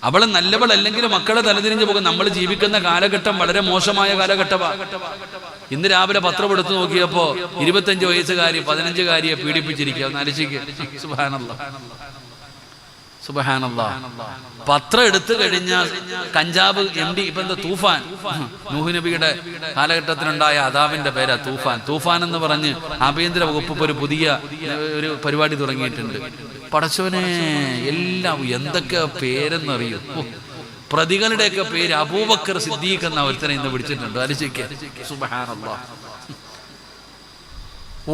അവള് നല്ലവളല്ലെങ്കിലും മക്കളെ തലതിരിഞ്ഞു പോകും. നമ്മൾ ജീവിക്കുന്ന കാലഘട്ടം വളരെ മോശമായ കാലഘട്ടമാണ്. ഇന്ന് രാവിലെ പത്രം എടുത്തു നോക്കിയപ്പോ 25 വയസ്സുകാരി 15കാരിയെ പീഡിപ്പിച്ചിരിക്കുക. ഒന്ന് ആലോചിക്കുക. സുബ്ഹാനല്ലാഹ് സുബ്ഹാനല്ലാഹ്. പത്രം എടുത്തു കഴിഞ്ഞാൽ കഞ്ചാവ് MD ഇപ്പൊ എന്താ തൂഫാൻ, നൂഹ് നബിയുടെ കാലഘട്ടത്തിലുണ്ടായ അദാബിന്റെ പേരാ തൂഫാൻ. തൂഫാൻ എന്ന് പറഞ്ഞ് ആഭ്യന്തര വകുപ്പ് ഒരു പുതിയ ഒരു പരിപാടി തുടങ്ങിയിട്ടുണ്ട്. പടച്ചോനെ, എല്ലാം എന്തൊക്കെ പേരെന്നറിയൂ. പ്രതികളുടെയൊക്കെ പേര് അബൂബക്കർ സിദ്ദീഖ് എന്ന ഒരുത്തനെ ഇന്ന് പിടിച്ചിട്ടുണ്ട്. ആലോചിക്കുക. സുബ്ഹാനല്ലാഹ്.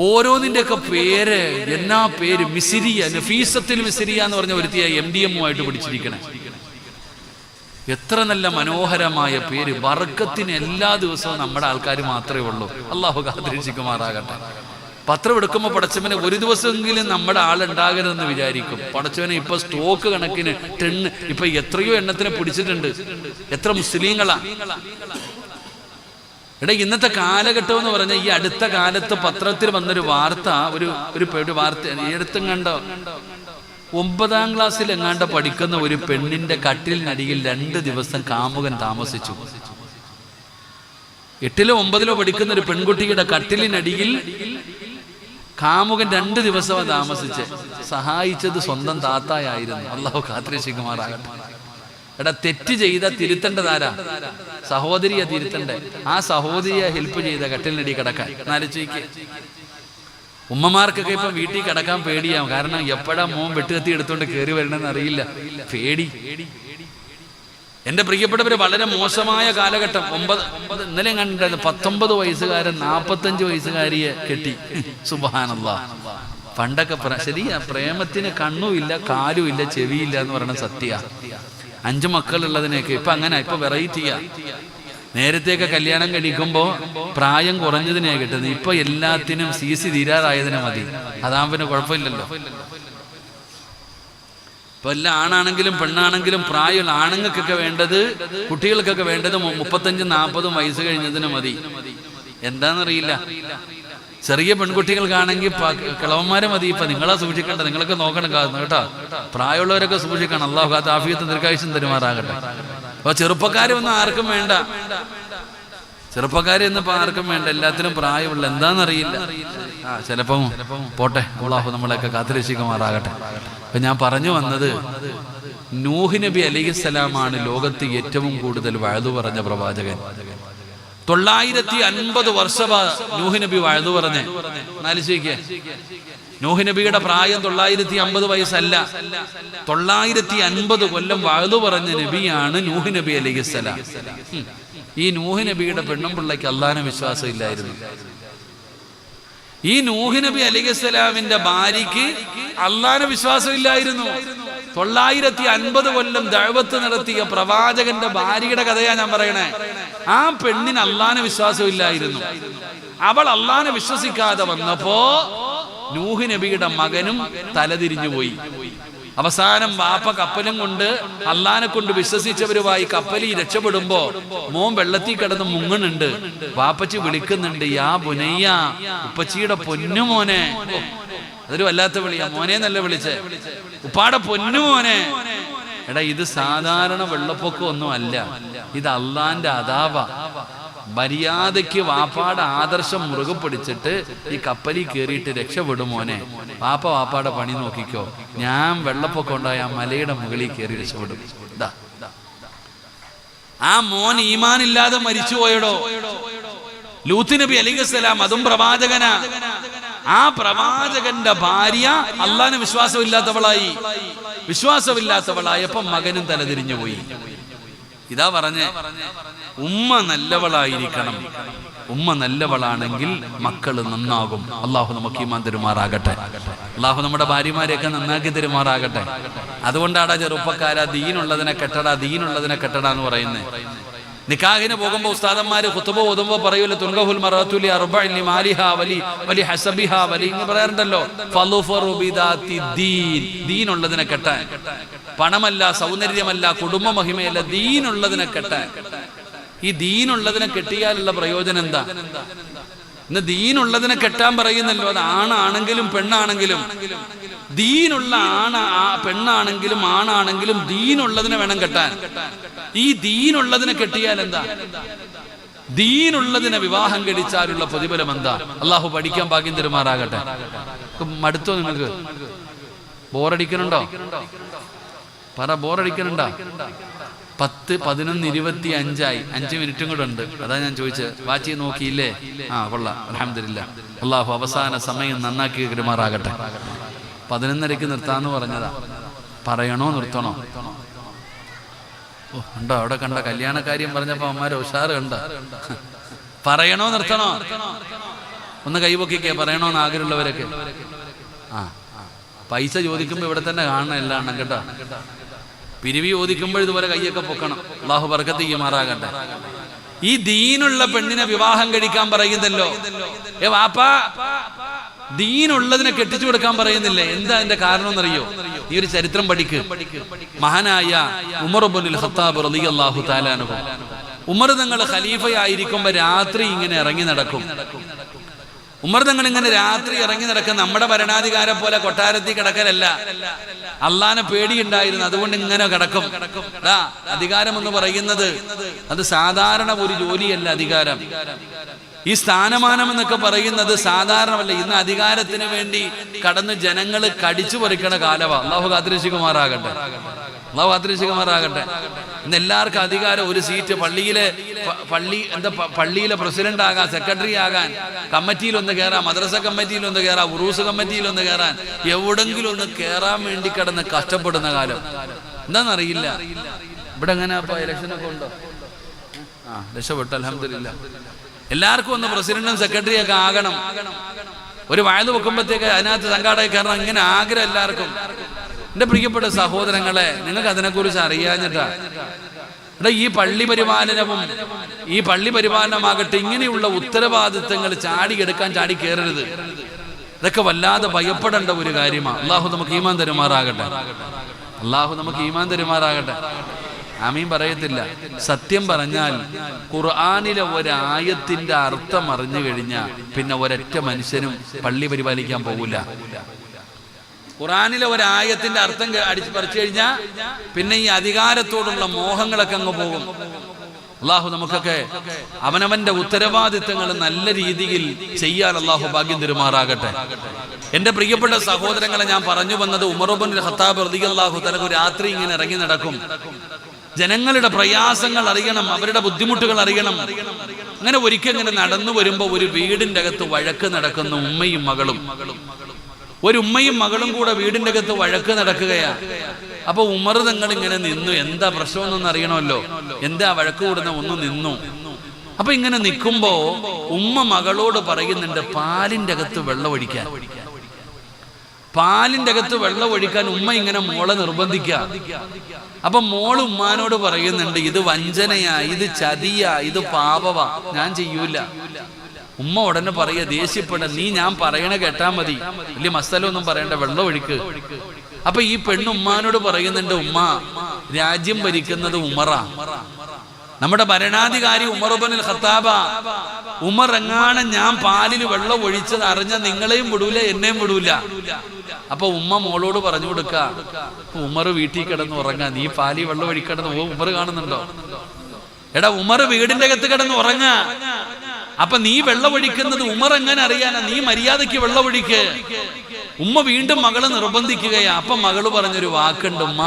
ഓരോന്നിന്റെയൊക്കെ പേര് എന്നാ പേര്. മിസിരിയ, നഫീസത്തിൽ മിസിരിയ എന്ന് പറഞ്ഞ ഒരുത്തിയ MDMUമായിട്ട് പിടിച്ചിരിക്കണേ. എത്ര നല്ല മനോഹരമായ പേര്. ബർക്കത്തിന് എല്ലാ ദിവസവും നമ്മുടെ ആൾക്കാർ മാത്രമേ ഉള്ളൂ. അള്ളാഹു കാത്തിരക്ഷിക്കുമാറാകട്ടെ. പത്രം എടുക്കുമ്പോൾ പടച്ചവനെ ഒരു ദിവസമെങ്കിലും നമ്മുടെ ആളുണ്ടാകരുതെന്ന് വിചാരിക്കും. പടച്ചവനെ ഇപ്പൊ സ്റ്റോക്ക് കണക്കിന് ടെണ്ണ് ഇപ്പൊ എത്രയോ എണ്ണത്തിനെ പിടിച്ചിട്ടുണ്ട്. എത്ര മുസ്ലിങ്ങളാ. എടാ, ഇന്നത്തെ കാലഘട്ടം എന്ന് പറഞ്ഞാൽ ഈ അടുത്ത കാലത്ത് പത്രത്തിൽ വന്നൊരു വാർത്ത, ഒരു വാർത്ത ഈ അടുത്തും കണ്ടോ, 9ാം ക്ലാസ്സിൽ എങ്ങാണ്ട് പഠിക്കുന്ന ഒരു പെണ്ണിന്റെ കട്ടിലിനടിയിൽ 2 ദിവസം കാമുകൻ താമസിച്ചു. 8ലോ 9ലോ പഠിക്കുന്ന ഒരു പെൺകുട്ടിയുടെ കട്ടിലിനടിയിൽ കാമുകൻ 2 ദിവസമാണ് താമസിച്ച്. സഹായിച്ചത് സ്വന്തം താത്തായായിരുന്നു. അല്ലാഹു കാത്തിരക്ഷിക്കുമാറാകട്ടെ. എടാ, തെറ്റ് ചെയ്ത തിരുത്തേണ്ടതാരാ? സഹോദരിയെ തിരുത്തണ്ടേ. ആ സഹോദരിയെ ഹെൽപ്പ് ചെയ്ത കട്ടിലിനടി കിടക്കാൻ. ആലോചിക്ക്. ഉമ്മമാർക്കൊക്കെ ഇപ്പൊ വീട്ടിൽ കിടക്കാൻ പേടിയാവും. കാരണം എപ്പോഴാ മോൻ വെട്ടുകത്തി എടുത്തോണ്ട് കയറി വരണമെന്ന് അറിയില്ല. പേടി. എന്റെ പ്രിയപ്പെട്ടവര്, വളരെ മോശമായ കാലഘട്ടം. ഇന്നലെ കണ്ടിട്ടായിരുന്നു 19 വയസ്സുകാരൻ 45 വയസ്സുകാരിയെ കെട്ടി. സുബ്ഹാനല്ലാഹ്. പണ്ടൊക്കെ ശരിയാ, പ്രേമത്തിന് കണ്ണുമില്ല കാലുമില്ല ചെവിയില്ല എന്ന് പറയണ സത്യ. 5 മക്കളുള്ളതിനൊക്കെ ഇപ്പൊ അങ്ങനെ, ഇപ്പൊ വെറൈറ്റിയാ. നേരത്തെയൊക്കെ കല്യാണം കഴിക്കുമ്പോ പ്രായം കുറഞ്ഞതിനെ കിട്ടുന്നത്. ഇപ്പൊ എല്ലാത്തിനും CC തീരാറായതിനെ മതി. അതാകുമ്പോ കുഴപ്പമില്ലല്ലോ. ഇപ്പൊ എല്ലാ ആണാണെങ്കിലും പെണ്ണാണെങ്കിലും പ്രായമുള്ള ആണുങ്ങൾക്കൊക്കെ വേണ്ടത്, കുട്ടികൾക്കൊക്കെ വേണ്ടത് 35-40 വയസ്സ് കഴിഞ്ഞതിന് മതി. എന്താണെന്നറിയില്ല. ചെറിയ പെൺകുട്ടികൾക്കാണെങ്കിൽ കിളവന്മാരെ മതി. ഇപ്പൊ നിങ്ങളെ സൂക്ഷിക്കേണ്ട, നിങ്ങളൊക്കെ നോക്കണം കേട്ടോ. പ്രായമുള്ളവരൊക്കെ സൂക്ഷിക്കണം. അല്ലാഹു ആഫിയത്തും ദീർഘായുസ്സും തരുമാറാകട്ടെ. അപ്പൊ ചെറുപ്പക്കാരൊന്നും ആർക്കും വേണ്ട. ചെറുപ്പക്കാരൊന്നും ഇപ്പൊ ആർക്കും വേണ്ട. എല്ലാത്തിനും പ്രായമുള്ള. എന്താണെന്നറിയില്ല. ചിലപ്പം പോട്ടെ. അല്ലാഹു നമ്മളെയൊക്കെ കാത്തിരക്ഷിക്കുമാറാകട്ടെ. അപ്പൊ ഞാൻ പറഞ്ഞു വന്നത്, നൂഹ് നബി അലൈഹിസ്സലാമാണ് ലോകത്ത് ഏറ്റവും കൂടുതൽ വഅദ് പറഞ്ഞ പ്രവാചകൻ. 950 വർഷം നൂഹ് നബി വഅദ് പറഞ്ഞേ. ആലോചിക്കുക. നൂഹ് നബിയുടെ പ്രായം 950 വയസ്സല്ല. 950 കൊല്ലം വഅദ് പറഞ്ഞ നബിയാണ് നൂഹ് നബി അലൈഹിസ്സലാം. ഈ നൂഹ് നബിയുടെ പെണ്ണും പിള്ളയ്ക്ക് അല്ലാഹുവിനെ വിശ്വാസം ഇല്ലായിരുന്നു. ഈ നൂഹ് നബി അലൈഹിസ്സലാമിന്റെ ഭാര്യയ്ക്ക് അല്ലാഹുവിനെ വിശ്വാസം ഇല്ലായിരുന്നു. 950 കൊല്ലം ദഅവത്ത് നടത്തിയ പ്രവാചകന്റെ ഭാര്യയുടെ കഥയാ ഞാൻ പറയണേ. ആ പെണ്ണിന് അല്ലാഹുവിനെ വിശ്വാസം ഇല്ലായിരുന്നു. അവൾ അല്ലാഹുവിനെ വിശ്വസിക്കാതെ വന്നപ്പോ നൂഹ് നബിയുടെ മകനും തലതിരിഞ്ഞു പോയി. അവസാനം വാപ്പ കപ്പലും കൊണ്ട് അല്ലാഹുവിനെ കൊണ്ട് വിശ്വസിച്ചവരുമായി കപ്പലിൽ രക്ഷപ്പെടുമ്പോ മോൻ വെള്ളത്തിൽ കിടന്ന് മുങ്ങുന്നുണ്ട്. വാപ്പച്ചി വിളിക്കുന്നുണ്ട്, യാ ബുനയ്യ, ഉപ്പച്ചിയുടെ പൊന്നുമോനെ. അതൊരു വല്ലാത്ത വിളിയാ. മോനെ നല്ല വിളിച്ചേ, ഉപ്പാടെ പൊന്നുമോനെ. എടാ, ഇത് സാധാരണ വെള്ളപ്പൊക്കം ഒന്നും അല്ല. ഇത് അള്ളാന്റെ അദാബ. മര്യാദയ്ക്ക് വാപ്പാടെ ആദർശം മുറുകെ പിടിച്ചിട്ട് ഈ കപ്പലിൽ കയറിയിട്ട് രക്ഷപ്പെടുമോനെ. വാപ്പാടെ പണി നോക്കിക്കോ. ഞാൻ വെള്ളപ്പൊക്കം ഉണ്ടായ ആ മലയുടെ മുകളിൽ കയറി രക്ഷപ്പെടും. ആ മോൻ ഈമാനില്ലാതെ മരിച്ചു പോയടോ. ലൂത്ത് നബി അലൈഹിസ്സലാം, അതും പ്രവാചകനാ. ആ പ്രവാചകന്റെ ഭാര്യ അല്ലാഹുവിന് വിശ്വാസമില്ലാത്തവളായപ്പോ മകനും തലതിരിഞ്ഞു പോയി. ഇതാ പറഞ്ഞേ, ഉമ്മ നല്ലവളായിരിക്കണം. ഉമ്മ നല്ലവളാണെങ്കിൽ മക്കള് നന്നാകും. അള്ളാഹു നമുക്ക് ഈമാൻ തരുമാറാകട്ടെ. അള്ളാഹു നമ്മുടെ ഭാര്യമാരെയൊക്കെ നന്നാക്കി തരുമാറാകട്ടെ. അതുകൊണ്ടാണ് ചെറുപ്പക്കാരാ ദീനുള്ളതിനെ കെട്ടടാ എന്ന് പറയുന്നത്. നിക്കാഹിന് പോകുമ്പോ ഉസ്താദന്മാര് ഖുതുബ ഓതുമ്പോ പറയൂല, തുൻകഹുൽ മറഅതു ലി അർബഇൻ ലിമാലിഹാ വലി ഹസബിഹാ വലി എന്ന് പറയാറുണ്ടല്ലോ. ഫളുഫറു ബിദാത്തി ദീൻ. ദീനുള്ളതിനെ കെട്ടാൻ. പണമല്ല, സൗന്ദര്യമല്ല, കുടുംബ മഹിമയല്ല, ദീനുള്ളതിനെ കെട്ടാൻ. ഈ ദീനുള്ളതിനെ കെട്ടിയാലുള്ള പ്രയോജനം എന്താ? ഇന്ന് ദീനുള്ളതിനെ കെട്ടാൻ പറയുന്നല്ലോ. അത് ആണാണെങ്കിലും പെണ്ണാണെങ്കിലും, ദീനുള്ള പെണ്ണാണെങ്കിലും ആണാണെങ്കിലും ദീനുള്ളതിനെ വേണം കെട്ടാൻ. ഈ ദീനുള്ളതിനെ കെട്ടിയാൽ എന്താ? ദീനുള്ളതിനെ വിവാഹം കഴിച്ചാലുള്ള പ്രതിഫലം എന്താ? അള്ളാഹു പഠിക്കാൻ ഭാഗ്യം തരുമാറാകട്ടെ. മടുത്തോ നിങ്ങൾക്ക്? ബോറടിക്കണുണ്ടോ? പറ, ബോറടിക്കണുണ്ടോ? 10, 11, 25 5 മിനിറ്റും കൂടെ ഉണ്ട്. അതാ ഞാൻ ചോദിച്ചത്. വാച്ച് നോക്കിയില്ലേ? കൊള്ളാം, അൽഹംദുലില്ലാ. അള്ളാഹു അവസാന സമയം നന്നാക്കി പെരുമാറാകട്ടെ. 11:30 നിർത്താന്ന് പറഞ്ഞതാ. പറയണോ നിർത്തണോ? ഉണ്ടോ അവിടെ? കണ്ട കല്യാണക്കാര്യം പറഞ്ഞപ്പോ അമ്മമാരെ ഉഷാറ് കണ്ട. പറയണോ നിർത്തണോ? ഒന്ന് കൈപൊക്കിക്കേ. പറയണോന്ന് ആഗ്രഹമുള്ളവരൊക്കെ. പൈസ ചോദിക്കുമ്പോ ഇവിടെ തന്നെ കാണണം എല്ലാം കേട്ടോ. പിരിവി ചോദിക്കുമ്പോൾ ഇതുപോലെ കൈയൊക്കെ പൊക്കണം. അള്ളാഹു ബർക്കത്ത് ചെയ്യുമാറാകട്ടെ. ഈ ദീനുള്ള പെണ്ണിനെ വിവാഹം കഴിക്കാൻ പറയുന്നല്ലോ. വാപ്പാ, ദീനുള്ളതിനെ കെട്ടിച്ചു കൊടുക്കാൻ പറയുന്നില്ലേ? എന്താ അതിന്റെ കാരണം എന്നറിയോ? ഈ ഒരു ചരിത്രം പഠിക്ക്. മഹാനായ ഉമർ ഇബ്നുൽ ഖത്താബ് റളിയല്ലാഹു തആല അൻഹു, ഉമർ തങ്ങൾ ഖലീഫയായിരിക്കുമ്പോ രാത്രി ഇങ്ങനെ ഇറങ്ങി നടക്കും. ഉമർ തങ്ങൾ ഇങ്ങനെ രാത്രി ഇറങ്ങി നടക്കുന്ന നമ്മുടെ ഭരണാധികാരെ പോലെ കൊട്ടാരത്തിൽ കിടക്കലല്ല. അള്ളാനെ പേടിയുണ്ടായിരുന്നു, അതുകൊണ്ട് ഇങ്ങനെ കിടക്കും. അധികാരം എന്ന് പറയുന്നത് അത് സാധാരണ ഒരു ജോലിയല്ല. അധികാരം, ഈ സ്ഥാനമാനം എന്നൊക്കെ പറയുന്നത് സാധാരണമല്ല. ഇന്ന് അധികാരത്തിന് വേണ്ടി കടന്ന് ജനങ്ങൾ കടിച്ചു പറിക്കണ കാലമാണ്. അള്ളാഹു കാത്തിരക്ഷിക്കുമാറാകട്ടെ. അള്ളാഹു കാത്തിരക്ഷിക്കുമാറാകട്ടെ. ഇന്ന് എല്ലാവർക്കും അധികാരം. ഒരു സീറ്റ് പള്ളിയിലെ പ്രസിഡന്റ് ആകാൻ, സെക്രട്ടറി ആകാൻ, കമ്മിറ്റിയിലൊന്ന് കയറാൻ, മദ്രസ കമ്മിറ്റിയിലൊന്ന് കയറാൻ, ഉറൂസ് കമ്മിറ്റിയിലൊന്ന് കയറാൻ, എവിടെങ്കിലും ഒന്ന് കയറാൻ വേണ്ടി കിടന്ന് കഷ്ടപ്പെടുന്ന കാലം. എന്താണെന്നറിയില്ല. ഇവിടെ എങ്ങനെ ഇലക്ഷനൊക്കെ ഉണ്ടോ? രക്ഷപ്പെട്ടു, അൽഹംദുലില്ലാ. എല്ലാവർക്കും ഒന്ന് പ്രസിഡന്റും സെക്രട്ടറി ഒക്കെ ആകണം. ഒരു വയത് വെക്കുമ്പോഴത്തേക്ക് അതിനകത്ത് സംഘാടക കയറണം, ഇങ്ങനെ ആഗ്രഹം എല്ലാവർക്കും. എന്റെ പ്രിയപ്പെട്ട സഹോദരങ്ങളെ, നിങ്ങൾക്ക് അതിനെക്കുറിച്ച് അറിയാഞ്ഞിട്ടാ. ഈ പള്ളി പരിപാലനമാകട്ടെ, ഇങ്ങനെയുള്ള ഉത്തരവാദിത്തങ്ങൾ ചാടിയെടുക്കാൻ ചാടി കയറരുത്. ഇതൊക്കെ വല്ലാതെ ഭയപ്പെടേണ്ട ഒരു കാര്യമാണ്. അള്ളാഹു നമുക്ക് ഈമാൻ തരുമാറാകട്ടെ. അള്ളാഹു നമുക്ക് ഈമാൻ തരുമാറാകട്ടെ. ആമീൻ പറയത്തില്ല. സത്യം പറഞ്ഞാൽ ഖുർആനിലെ ഒരായത്തിന്റെ അർത്ഥം അറിഞ്ഞു കഴിഞ്ഞാൽ പിന്നെ ഒരൊറ്റ മനുഷ്യനും പള്ളി പരിപാലിക്കാൻ പോകില്ല. ഖുർആനിലെ ഒരായത്തിന്റെ അർത്ഥം അടിച്ചു പറിച്ചു കഴിഞ്ഞാൽ പിന്നെ ഈ അധികാരത്തോടുള്ള മോഹങ്ങളൊക്കെ അങ്ങ് പോകും. അള്ളാഹു നമുക്കൊക്കെ അവനവന്റെ ഉത്തരവാദിത്തങ്ങൾ നല്ല രീതിയിൽ ചെയ്യാൻ അള്ളാഹു ഭാഗ്യം തരുമാറാകട്ടെ. എന്റെ പ്രിയപ്പെട്ട സഹോദരങ്ങളെ, ഞാൻ പറഞ്ഞു വന്നത് ഉമർ ഇബ്നുൽ ഖത്താബ് റളിയല്ലാഹു തആല രാത്രി ഇങ്ങനെ ഇറങ്ങി നടക്കും. ജനങ്ങളുടെ പ്രയാസങ്ങൾ അറിയണം, അവരുടെ ബുദ്ധിമുട്ടുകൾ അറിയണം. അങ്ങനെ ഒരിക്കൽ ഇങ്ങനെ നടന്നു വരുമ്പോ ഒരു വീടിന്റെ അകത്ത് വഴക്ക് നടക്കുന്നു. ഉമ്മയും മകളും, ഒരു ഉമ്മയും മകളും കൂടെ വീടിന്റെ അകത്ത് വഴക്ക് നടക്കുകയാ. അപ്പൊ ഉമർ തങ്ങൾ ഇങ്ങനെ നിന്നു. എന്താ പ്രശ്നമെന്നൊന്നും അറിയണമല്ലോ. എന്താ വഴക്ക് കൂടുന്ന? ഒന്ന് നിന്നു. അപ്പൊ ഇങ്ങനെ നിൽക്കുമ്പോ ഉമ്മ മകളോട് പറയുന്നുണ്ട്, പാലിന്റെ അകത്ത് വെള്ളം ഒഴിക്കാൻ. പാലിന്റെ അകത്ത് വെള്ളം ഒഴിക്കാൻ ഉമ്മ ഇങ്ങനെ മോളെ നിർബന്ധിക്കുക. അപ്പൊ മോള് ഉമ്മാനോട് പറയുന്നുണ്ട്, ഇത് വഞ്ചനയാ, ഇത് ചതിയാ, ഇത് പാപവാ, ഞാൻ ചെയ്യൂല. ഉമ്മ ഉടനെ പറയുക, ദേഷ്യപ്പെട, നീ ഞാൻ പറയണ കേട്ടാ മതി, വലിയ മസാലൊന്നും പറയണ്ട, വെള്ളം ഒഴിക്ക്. അപ്പൊ ഈ പെണ്ണുമ്മാനോട് പറയുന്നുണ്ട്, ഉമ്മ, രാജ്യം ഭരിക്കുന്നത് ഉമറാ, നമ്മുടെ ഭരണാധികാരി ഉമർ ഇബ്നുൽ ഖത്താബ. ഉമർ എങ്ങാനും ഞാൻ പാലിൽ വെള്ളം ഒഴിച്ചത് അറിഞ്ഞ നിങ്ങളെയും വിടൂല, എന്നെയും വിടൂല. അപ്പൊ ഉമ്മ മോളോട് പറഞ്ഞു കൊടുക്ക, ഉമർ വീട്ടിൽ കിടന്ന് ഉറങ്ങാ, നീ പാലിൽ വെള്ളം ഒഴിക്കണമെന്ന് ഉമർ കാണുന്നുണ്ടോ? എടാ, ഉമർ വീടിന്റെ അകത്ത് കിടന്ന് ഉറങ്ങാ. അപ്പൊ നീ വെള്ളം ഒഴിക്കുന്നത് ഉമർ എങ്ങനെ അറിയാനാ? നീ മര്യാദയ്ക്ക് വെള്ളം ഒഴിക്ക്. ഉമ്മ വീണ്ടും മകളെ നിർബന്ധിക്കുകയാ. അപ്പൊ മകള് പറഞ്ഞൊരു വാക്കുണ്ട്, ഉമ്മ,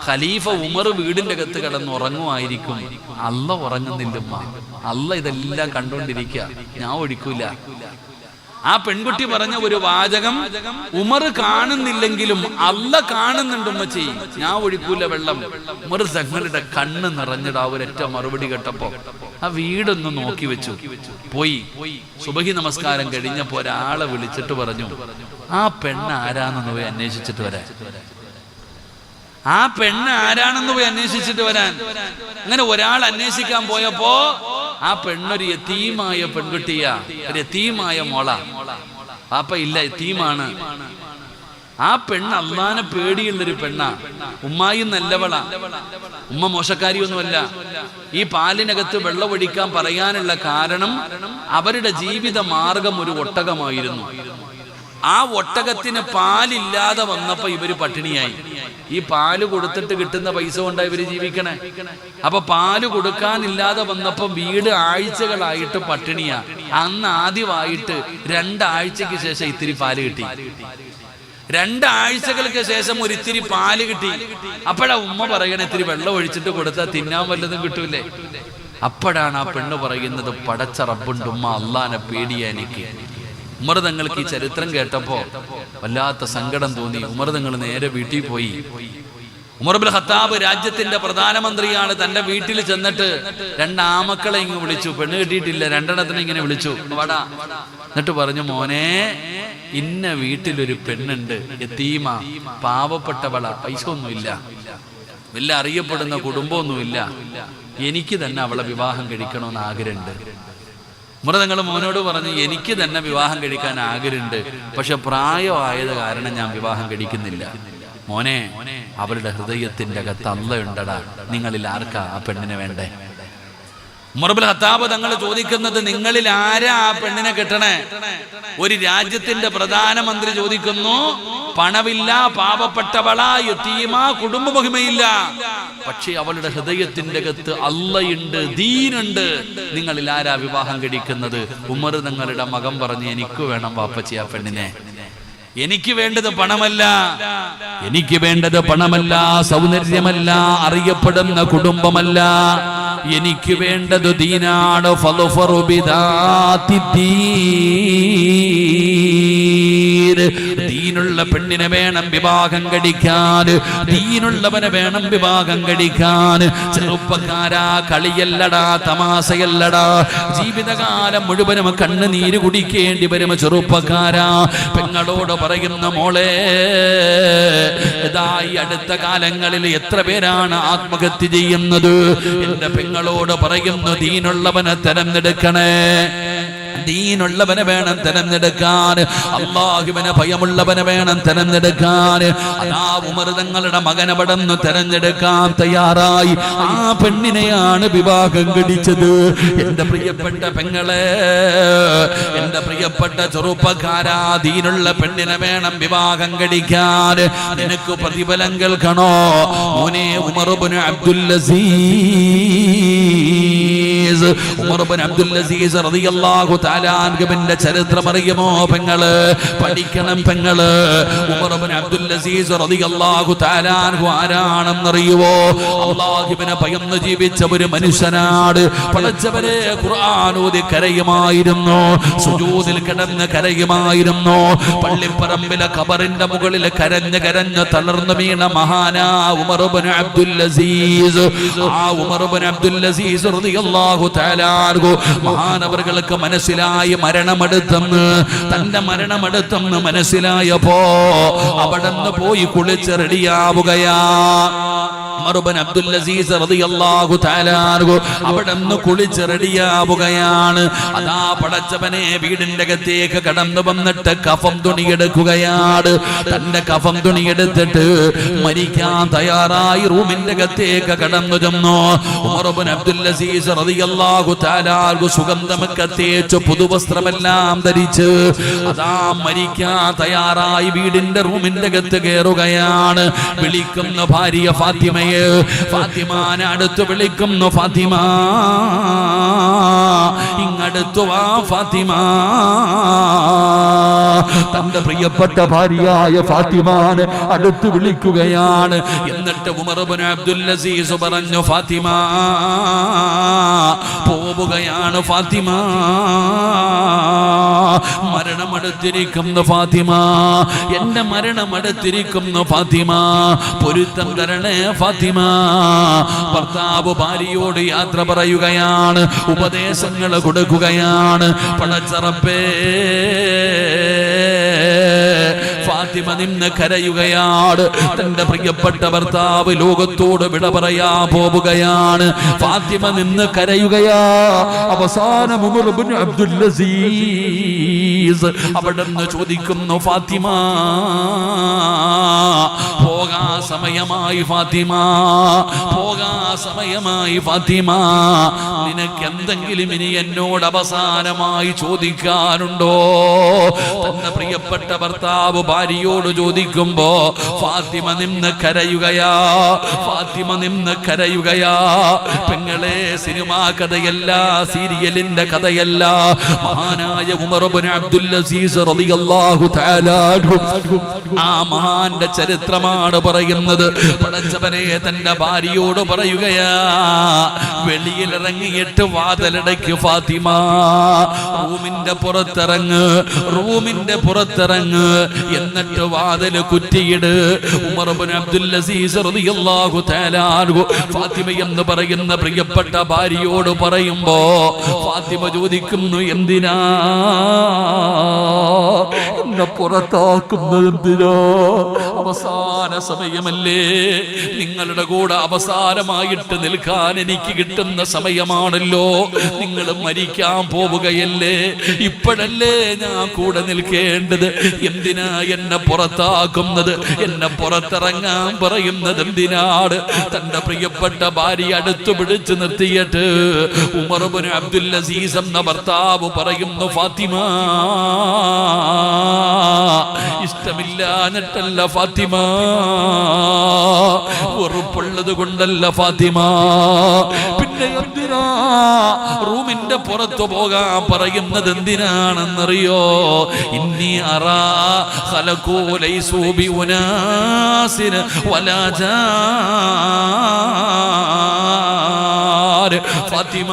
ഖലീഫ ഉമർ വീടിന്റെ അകത്ത് കിടന്ന് ഉറങ്ങുമായിരിക്കും, അല്ല ഉറങ്ങുന്നില്ലമ്മ, അല്ല ഇതെല്ലാം കണ്ടോണ്ടിരിക്കുക, ഞാൻ ഒഴിക്കൂല. ആ പെൺകുട്ടി പറഞ്ഞ ഒരു വാചകം ഉമർ കാണുന്നില്ലെങ്കിലും അല്ല കാണുന്നുണ്ട്, ഉമ്മച്ചി, ഞാൻ ഒഴിക്കൂല വെള്ളം. ഉമർ തങ്ങളുടെ കണ്ണ് നിറഞ്ഞിടാ ഒരൊറ്റ മറുപടി കേട്ടപ്പോ ആ വീടൊന്ന് നോക്കി വെച്ചു, പോയി. സുബഹി നമസ്കാരം കഴിഞ്ഞപ്പോ ഒരാളെ വിളിച്ചിട്ട് പറഞ്ഞു, ആ പെണ്ണ് ആരാണെന്ന് പോയി അന്വേഷിച്ചിട്ട് വരാൻ. ആ പെണ്ണ് ആരാണെന്ന് പോയി അന്വേഷിച്ചിട്ട് വരാൻ. അങ്ങനെ ഒരാൾ അന്വേഷിക്കാൻ പോയപ്പോ ആ പെണ്ണൊരു യതീമായ പെൺകുട്ടിയാ, ഒരു യതീമായ മോള. പാപ്പ ഇല്ല, യതീമാണ്. ആ പെണ്ണ് അള്ളാനെ പേടിയുള്ളൊരു പെണ്ണാ. ഉമ്മായും നല്ലവളാ, ഉമ്മ മോശക്കാരിയൊന്നുമല്ല. ഈ പാലിനകത്ത് വെള്ളമൊഴിക്കാൻ പറയാനുള്ള കാരണം അവരുടെ ജീവിത മാർഗം ഒരു ഒട്ടകമായിരുന്നു. ആ ഒട്ടകത്തിന് പാലില്ലാതെ വന്നപ്പോ ഇവര് പട്ടിണിയായി. ഈ പാല് കൊടുത്തിട്ട് കിട്ടുന്ന പൈസ കൊണ്ടാണ് ഇവര് ജീവിക്കണേ. അപ്പൊ പാല് കൊടുക്കാനില്ലാതെ വന്നപ്പോ വീട് ആഴ്ചകളായിട്ട് പട്ടിണിയാ. അന്ന് ആദ്യമായിട്ട് 2 ആഴ്ചക്ക് ശേഷം ഇത്തിരി പാല് കിട്ടി. 2 ആഴ്ചകൾക്ക് ശേഷം ഒരിത്തിരി പാല് കിട്ടി. അപ്പോഴാ ഉമ്മ പറയണ ഇത്തിരി വെള്ളം ഒഴിച്ചിട്ട് കൊടുത്താൽ തിന്നാൻ വല്ലതും കിട്ടൂലേ. അപ്പോഴാണ് ആ പെണ്ണ് പറയുന്നത്, പടച്ച റബ്ബുണ്ട് ഉമ്മ, അള്ളാനെ പേടിയാ എനിക്ക്. ഉമർ തങ്ങൾക്ക് ഈ ചരിത്രം കേട്ടപ്പോ വല്ലാത്ത സങ്കടം തോന്നി. ഉമർ തങ്ങൾ നേരെ വീട്ടിൽ പോയി. ഉമർ ഇബ്നു ഖത്താബ് രാജ്യത്തിന്റെ പ്രധാനമന്ത്രിയാണ്. തന്റെ വീട്ടിൽ ചെന്നിട്ട് 2 ആമക്കളെ ഇങ്ങ് വിളിച്ചു. പെണ്ണ് കിട്ടിയിട്ടില്ല, 2 ഇങ്ങനെ വിളിച്ചു. വാടാ. എന്നിട്ട് പറഞ്ഞു, മോനെ, ഇന്ന വീട്ടിലൊരു പെണ്ണുണ്ട്, യതീമ, പാവപ്പെട്ടവള, പൈസ ഒന്നുമില്ല, വല്ല അറിയപ്പെടുന്ന കുടുംബമൊന്നുമില്ല, എനിക്ക് തന്നെ അവളെ വിവാഹം കഴിക്കണമെന്ന് ആഗ്രഹമുണ്ട്. ഉമർ തങ്ങൾ മോനോട് പറഞ്ഞു, എനിക്ക് തന്നെ വിവാഹം കഴിക്കാൻ ആഗ്രഹമുണ്ട്, പക്ഷെ പ്രായമായത് കാരണം ഞാൻ വിവാഹം കഴിക്കുന്നില്ല. മോനെ, അവരുടെ ഹൃദയത്തിന്റെ അകത്ത് അള്ളയുണ്ടടാ, നിങ്ങളിൽ ആർക്കാ ആ പെണ്ണിനെ വേണ്ടേ? ഉമർ ഇബ്നു ഖത്താബ് തങ്ങൾ ചോദിക്കുന്നത്, നിങ്ങളിൽ ആരാ ആ പെണ്ണിനെ കെട്ടണേ? ഒരു രാജ്യത്തിന്റെ പ്രധാനമന്ത്രി ചോദിക്കുന്നു, പണമില്ല, പാവപ്പെട്ടവളാ, യതീമ, കുടുംബ മഹിമയില്ല, പക്ഷേ അവളുടെ ഹൃദയത്തിന്റെ അകത്ത് അള്ളയുണ്ട്, ദീനുണ്ട്, നിങ്ങളിൽ ആരാ വിവാഹം കഴിക്കുന്നത്? ഉമർ തങ്ങളുടെ മകൻ പറഞ്ഞു, എനിക്ക് വേണം വാപ്പച്ചി ആ പെണ്ണിനെ. എനിക്ക് വേണ്ടത് പണമല്ല, എനിക്ക് വേണ്ടത് പണമല്ല, സൗന്ദര്യമല്ല, അറിയപ്പെടുന്ന കുടുംബമല്ല, എനിക്ക് വേണ്ടത് ദീനാണ്. ഫളുഫറു ബിദാത്തി ദീൻ. ദീനുള്ള പെണ്ണിനെ വേണം വിവാഹം കഴിക്കാൻ, ദീനുള്ളവനെ വേണം വിവാഹം കഴിക്കാൻ. ചെറുപ്പക്കാരാ, കളിയല്ലടാ, തമാശയല്ലടാ, ജീവിതകാലം മുഴുവനും കണ്ണുനീര് കുടിക്കേണ്ടി വരും. ചെറുപ്പക്കാരാ, പെങ്ങളോട് പറയുന്ന, മോളെ, ഇതായി അടുത്ത കാലങ്ങളിൽ എത്ര പേരാണ് ആത്മഹത്യ ചെയ്യുന്നത്? എന്റെ പെങ്ങളോട് പറയുന്നു, ദീനുള്ളവനെ തെരഞ്ഞെടുക്കണേ, ദീനുള്ളവനെ വേണം തെരഞ്ഞെടുക്കാൻ, അല്ലാഹുവിനെ ഭയമുള്ളവനെ വേണം തെരഞ്ഞെടുക്കാൻ. അതാ ഉമർ തങ്ങളുടെ മകനെ പടന്ന് തെരഞ്ഞെടുക്കാൻ തയ്യാറായി. ആ പെണ്ണിനെയാണ് വിവാഹം കഴിച്ചത്. എന്റെ പ്രിയപ്പെട്ട പെങ്ങളെ, എന്റെ പ്രിയപ്പെട്ട ചെറുപ്പക്കാരാ, ദീനുള്ള പെണ്ണിനെ വേണം വിവാഹം കഴിക്കാൻ. നിനക്ക് പ്രതിഫലം കേൾക്കണോ മോനെ? ഉമർ ഇബ്നു അബ്ദുൽ അസീസ്, ഉമർ ഇബ്നു അബ്ദുൽ അസീസ് റളിയല്ലാഹു തആല അൻഹുവിന്റെ ചരിത്രം അറിയുമോ പെങ്ങള്? പഠിക്കണം പെങ്ങള്. ഉമർ ഇബ്നു അബ്ദുൽ അസീസ് റളിയല്ലാഹു തആല അൻഹു ആരാണെന്നറിയുവോ? അല്ലാഹുവിനെ ഭയന്ന് ജീവിച്ച ഒരു മനുഷ്യനാണ്. പടച്ചവരെ, ഖുർആൻ ഓതി കരയുമായിരുന്നു, സുജൂദിൽ കിടന്ന് കരയുമായിരുന്നു. പള്ളിപ്പറമ്പിലെ ഖബറിന്റെ മുകളിൽ കരഞ്ഞ് കരഞ്ഞ് തളർന്നു വീണ മഹാനാ ഉമർ ഇബ്നു അബ്ദുൽ അസീസ്. ആ ഉമർ ഇബ്നു അബ്ദുൽ അസീസ് റളിയല്ലാഹു തആല അൻഹു മഹാനവറുകൾക്ക് മനസ്സിലായി മരണമെടുത്തെന്ന്. തന്റെ മരണമെടുത്തെന്ന് മനസ്സിലായപ്പോ അവിടെന്ന് പോയി കുളിച്ച് റെഡിയാവുകയാ. ഉമർ ഇബ്നു അബ്ദുൽ അസീസ് റളിയല്ലാഹു തആല അൻഹു അവിടെന്ന് കുളിച്ച് റെഡിയാവുകയാണ്. അതാ പടച്ചവനെ, വീടിന്റെ അകത്തേക്ക് കടന്നു വന്നിട്ട് കഫം തുണിയെടുക്കുകയാണ്. തന്റെ കഫം തുണിയെടുത്തിട്ട് മരിക്കാൻ തയ്യാറായി റൂമിന്റെ അകത്തേക്ക് കടന്നു ചെന്നു. ഉമർ ഇബ്നു അബ്ദുൽ അസീസ് റളിയല്ലാഹു തആല അൻഹു സുഗന്ധമൊക്കെ തേച്ച് പുതുവസ്ത്രമെല്ലാം ധരിച്ച് അതാ മരിക്കാൻ തയ്യാറായി വീടിന്റെ റൂമിന്റെ അകത്ത് കയറുകയാണ്. വിളിക്കുന്ന ഭാര്യ ഫാത്തിമയെ, ഫാത്തിമാനെ അടുത്ത് വിളിക്കുന്നു. ഫാത്തിമ, ഇങ്ങടുത്തു വാ ഫാത്തിമ. തന്റെ പ്രിയപ്പെട്ട ഭാര്യയായ ഫാത്തിമാനെ അടുത്ത് വിളിക്കുകയാണ്. എന്നിട്ട് ഉമർ ഇബ്നു അബ്ദുൽ അസീസ് പറഞ്ഞു, ഫാത്തിമ, പോവുകയാണ് ഫാത്തിമ, മരണമെടുത്തിരിക്കുന്നു ഫാത്തിമ, എന്റെ മരണമെടുത്തിരിക്കുന്നു ഫാത്തിമ, പൊരുത്തം തരണേ ഫാത്തിമ. ഭർത്താവ് ഭാര്യയോട് യാത്ര പറയുകയാണ്, ഉപദേശങ്ങൾ കൊടുക്കുകയാണ്. പടച്ച റബ്ബേ, ഫാത്തിമ നിന്ന് കരയുകയാണ്. തന്റെ പ്രിയപ്പെട്ട ഭർത്താവ് ലോകത്തോട് വിട പറയാ പോവുകയാണ്. ഫാത്തിമ നിന്ന് കരയുകയാ. അവസാനം ഉമർ ഇബ്നു അബ്ദുൽ അസീസ് അവിടുന്ന് ചോദിക്കുന്നു, ഫാത്തിമ പോകാ സമയമായി, ഫാത്തിമ പോകാ സമയമായി, ഫാത്തിമ നിനക്ക് എന്തെങ്കിലും ഇനി എന്നോട് അവസാനമായി ചോദിക്കാനുണ്ടോ? തന്റെ പ്രിയപ്പെട്ട ഭർത്താവ് ഭാര്യയോട് ചോദിക്കുമ്പോ ഫാത്തിമ നിന്ന് കരയുകയാ. ഫാത്തിമ നിന്ന് കരയുകയാ. പെങ്ങളെ, സിനിമാ കഥയല്ല, സീരിയലിന്റെ കഥയല്ല. മഹാനായ ഉമർ ഇബ്നു അബ്ദുൽ അസീസ് റളിയല്ലാഹു തആല ആ മഹാന്റെ ചരിത്രമാണ് പറയുന്നത്. പടച്ചവനെ തന്റെ ഭാര്യയോട് പറയുകയാ, വെളിയിലിറങ്ങിയിട്ട് വാതിലടയ്ക്ക് ഫാത്തിമ, റൂമിന്റെ പുറത്തിറങ്ങ്, റൂമിന്റെ പുറത്തിറങ്ങ്, എന്നിട്ട് വാതിൽ കുറ്റിയിട്. ഉമർ ഇബ്നു അബ്ദുൽ അസീസ് റളിയല്ലാഹു തആല ഫാത്തിമ എന്ന് പറയുന്ന പ്രിയപ്പെട്ട ഭാര്യയോട് പറയുമ്പോ ഫാത്തിമ ചോദിക്കുന്നു, എന്തിനാ എന്നെ പുറത്താക്കുന്നത്? എന്തിനാ? അവസാന സമയമല്ലേ, നിങ്ങളുടെ കൂടെ അവസാനമായിട്ട് നിൽക്കാൻ എനിക്ക് കിട്ടുന്ന സമയമാണല്ലോ. നിങ്ങൾ മരിക്കാൻ പോവുകയല്ലേ, ഇപ്പോഴല്ലേ ഞാൻ കൂടെ നിൽക്കേണ്ടത്. എന്തിനാ എന്നെ പുറത്താക്കുന്നത്? എന്നെ പുറത്തിറങ്ങാൻ പറയുന്നത് എന്തിനാണ്? തന്റെ പ്രിയപ്പെട്ട ഭാര്യ അടുത്തു പിടിച്ചു നിർത്തിയിട്ട് ഉമർ ഇബ്നു അബ്ദുൽ അസീസ് എന്ന ഭർത്താവ് പറയുന്നു, ഫാത്തിമ ഇഷ്ടമില്ലാഞ്ഞിട്ടല്ല ഫാത്തിമ, ഉറപ്പുള്ളത് കൊണ്ടല്ല ഫാത്തിമ, പിന്നെ എന്തിനാ റൂമിന്റെ പുറത്തു പോകാൻ പറയുന്നത്? എന്തിനാണെന്നറിയോ? ഇന്നി അറാ ഖലഖൂ ലൈസൂ ബി ഉനാസിൻ വലാ ജാർ. ഫാത്തിമ,